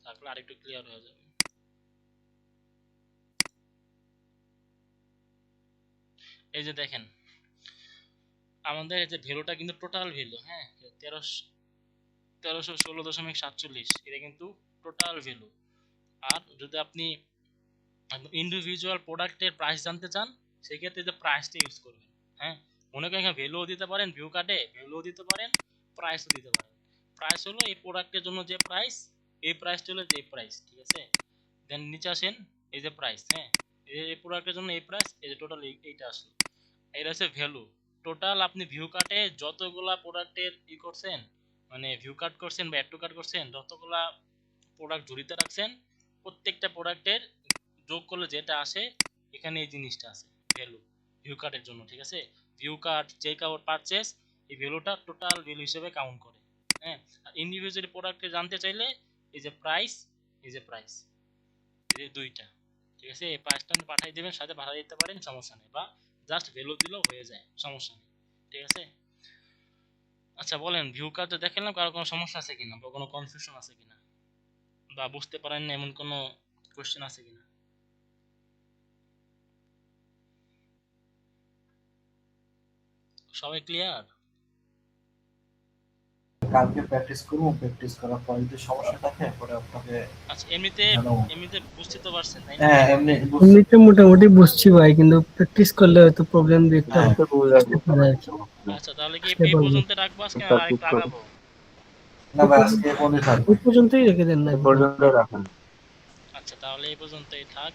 থাকলে আরেকটু ক্লিয়ার হয়ে যাবে। এই যে দেখেন আমাদের এই যে ভ্যালুটা কিন্তু টোটাল ভ্যালু, হ্যাঁ, 1316.47, এটা কিন্তু টোটাল ভ্যালু। আর যদি আপনি ইন্ডিভিজুয়াল প্রোডাক্টের প্রাইস জানতে চান সেক্ষেত্রে যে প্রাইসটা ইউজ করবেন, হ্যাঁ, মনে করেন এখানে ভ্যালুও দিতে পারেন, ভিউ কার্ডে ভ্যালুও দিতে পারেন, প্রাইসও দিতে পারেন। প্রাইস হলো এই প্রোডাক্টের জন্য যে প্রাইস, এই প্রাইসটা হলো যে প্রাইস, ঠিক আছে? দেন নিচে আসেন, এই যে প্রাইস, হ্যাঁ, এই প্রোডাক্টের জন্য এই প্রাইস, এই যে টোটাল এইটা আসলো, এটা হচ্ছে ভ্যালু। টোটাল আপনি ভিউ কার্টে যতগুলা প্রোডাক্টের করছেন, মানে ভিউ কার্ট করছেন বা অ্যাড টু কার্ট করছেন, যতগুলা প্রোডাক্ট জড়িত রাখছেন, প্রত্যেকটা প্রোডাক্টের যোগ করলে যেটা আসে এখানে এই জিনিসটা আছে ভ্যালু ভিউ কার্টের জন্য, ঠিক আছে? View cart, check out, purchase, এই ভ্যালুটা টোটাল ভ্যালু হিসেবে কাউন্ট করে, হ্যাঁ। আর ইন্ডিভিজুয়াল প্রোডাক্টে জানতে চাইলে এই যে প্রাইস, এই যে প্রাইস, এই যে দুইটা, ঠিক আছে? এই প্রাইসটা আপনি পাঠিয়ে দেবেন, সাথে পাঠিয়ে দিতে পারেন, সমস্যা নেই, বা জাস্ট ভ্যালু দিলেও হয়ে যায়, সমস্যা নেই, ঠিক আছে? আচ্ছা বলেন, ভিউ কার্টে দেখালাম, কারো কোনো সমস্যা আছে কিনা বা কোনো কনফিউশন আছে কিনা, বা বুঝতে পারেন না এমন কোনো কোশ্চেন আছে কিনা? সবাই ক্লিয়ার? কালকে প্র্যাকটিস করবো, প্র্যাকটিস করার পর যদি সমস্যা থাকে পরে আপনাকে আচ্ছা এমনিতে জানাবো। এমনিতে বুঝতে তো পারছেন তাই না? হ্যাঁ এমনি এমনিতে মোটামুটি বুঝছি ভাই, কিন্তু প্র্যাকটিস করলে হয়তো প্রবলেম দুই একটা হ্যাঁ, বুঝতে পারে আর কি। আচ্ছা তাহলে কি বুঝতে এই পারবো। পর্যন্ত রাখবো আজকে, আর আরেকটু আগাবো? না ভাই আজকে এ পর্যন্ত থাকবে। ওই পর্যন্তই রেখে দেন না। পর্যন্ত রাখুন। আচ্ছা তাহলে এই পর্যন্তই থাক।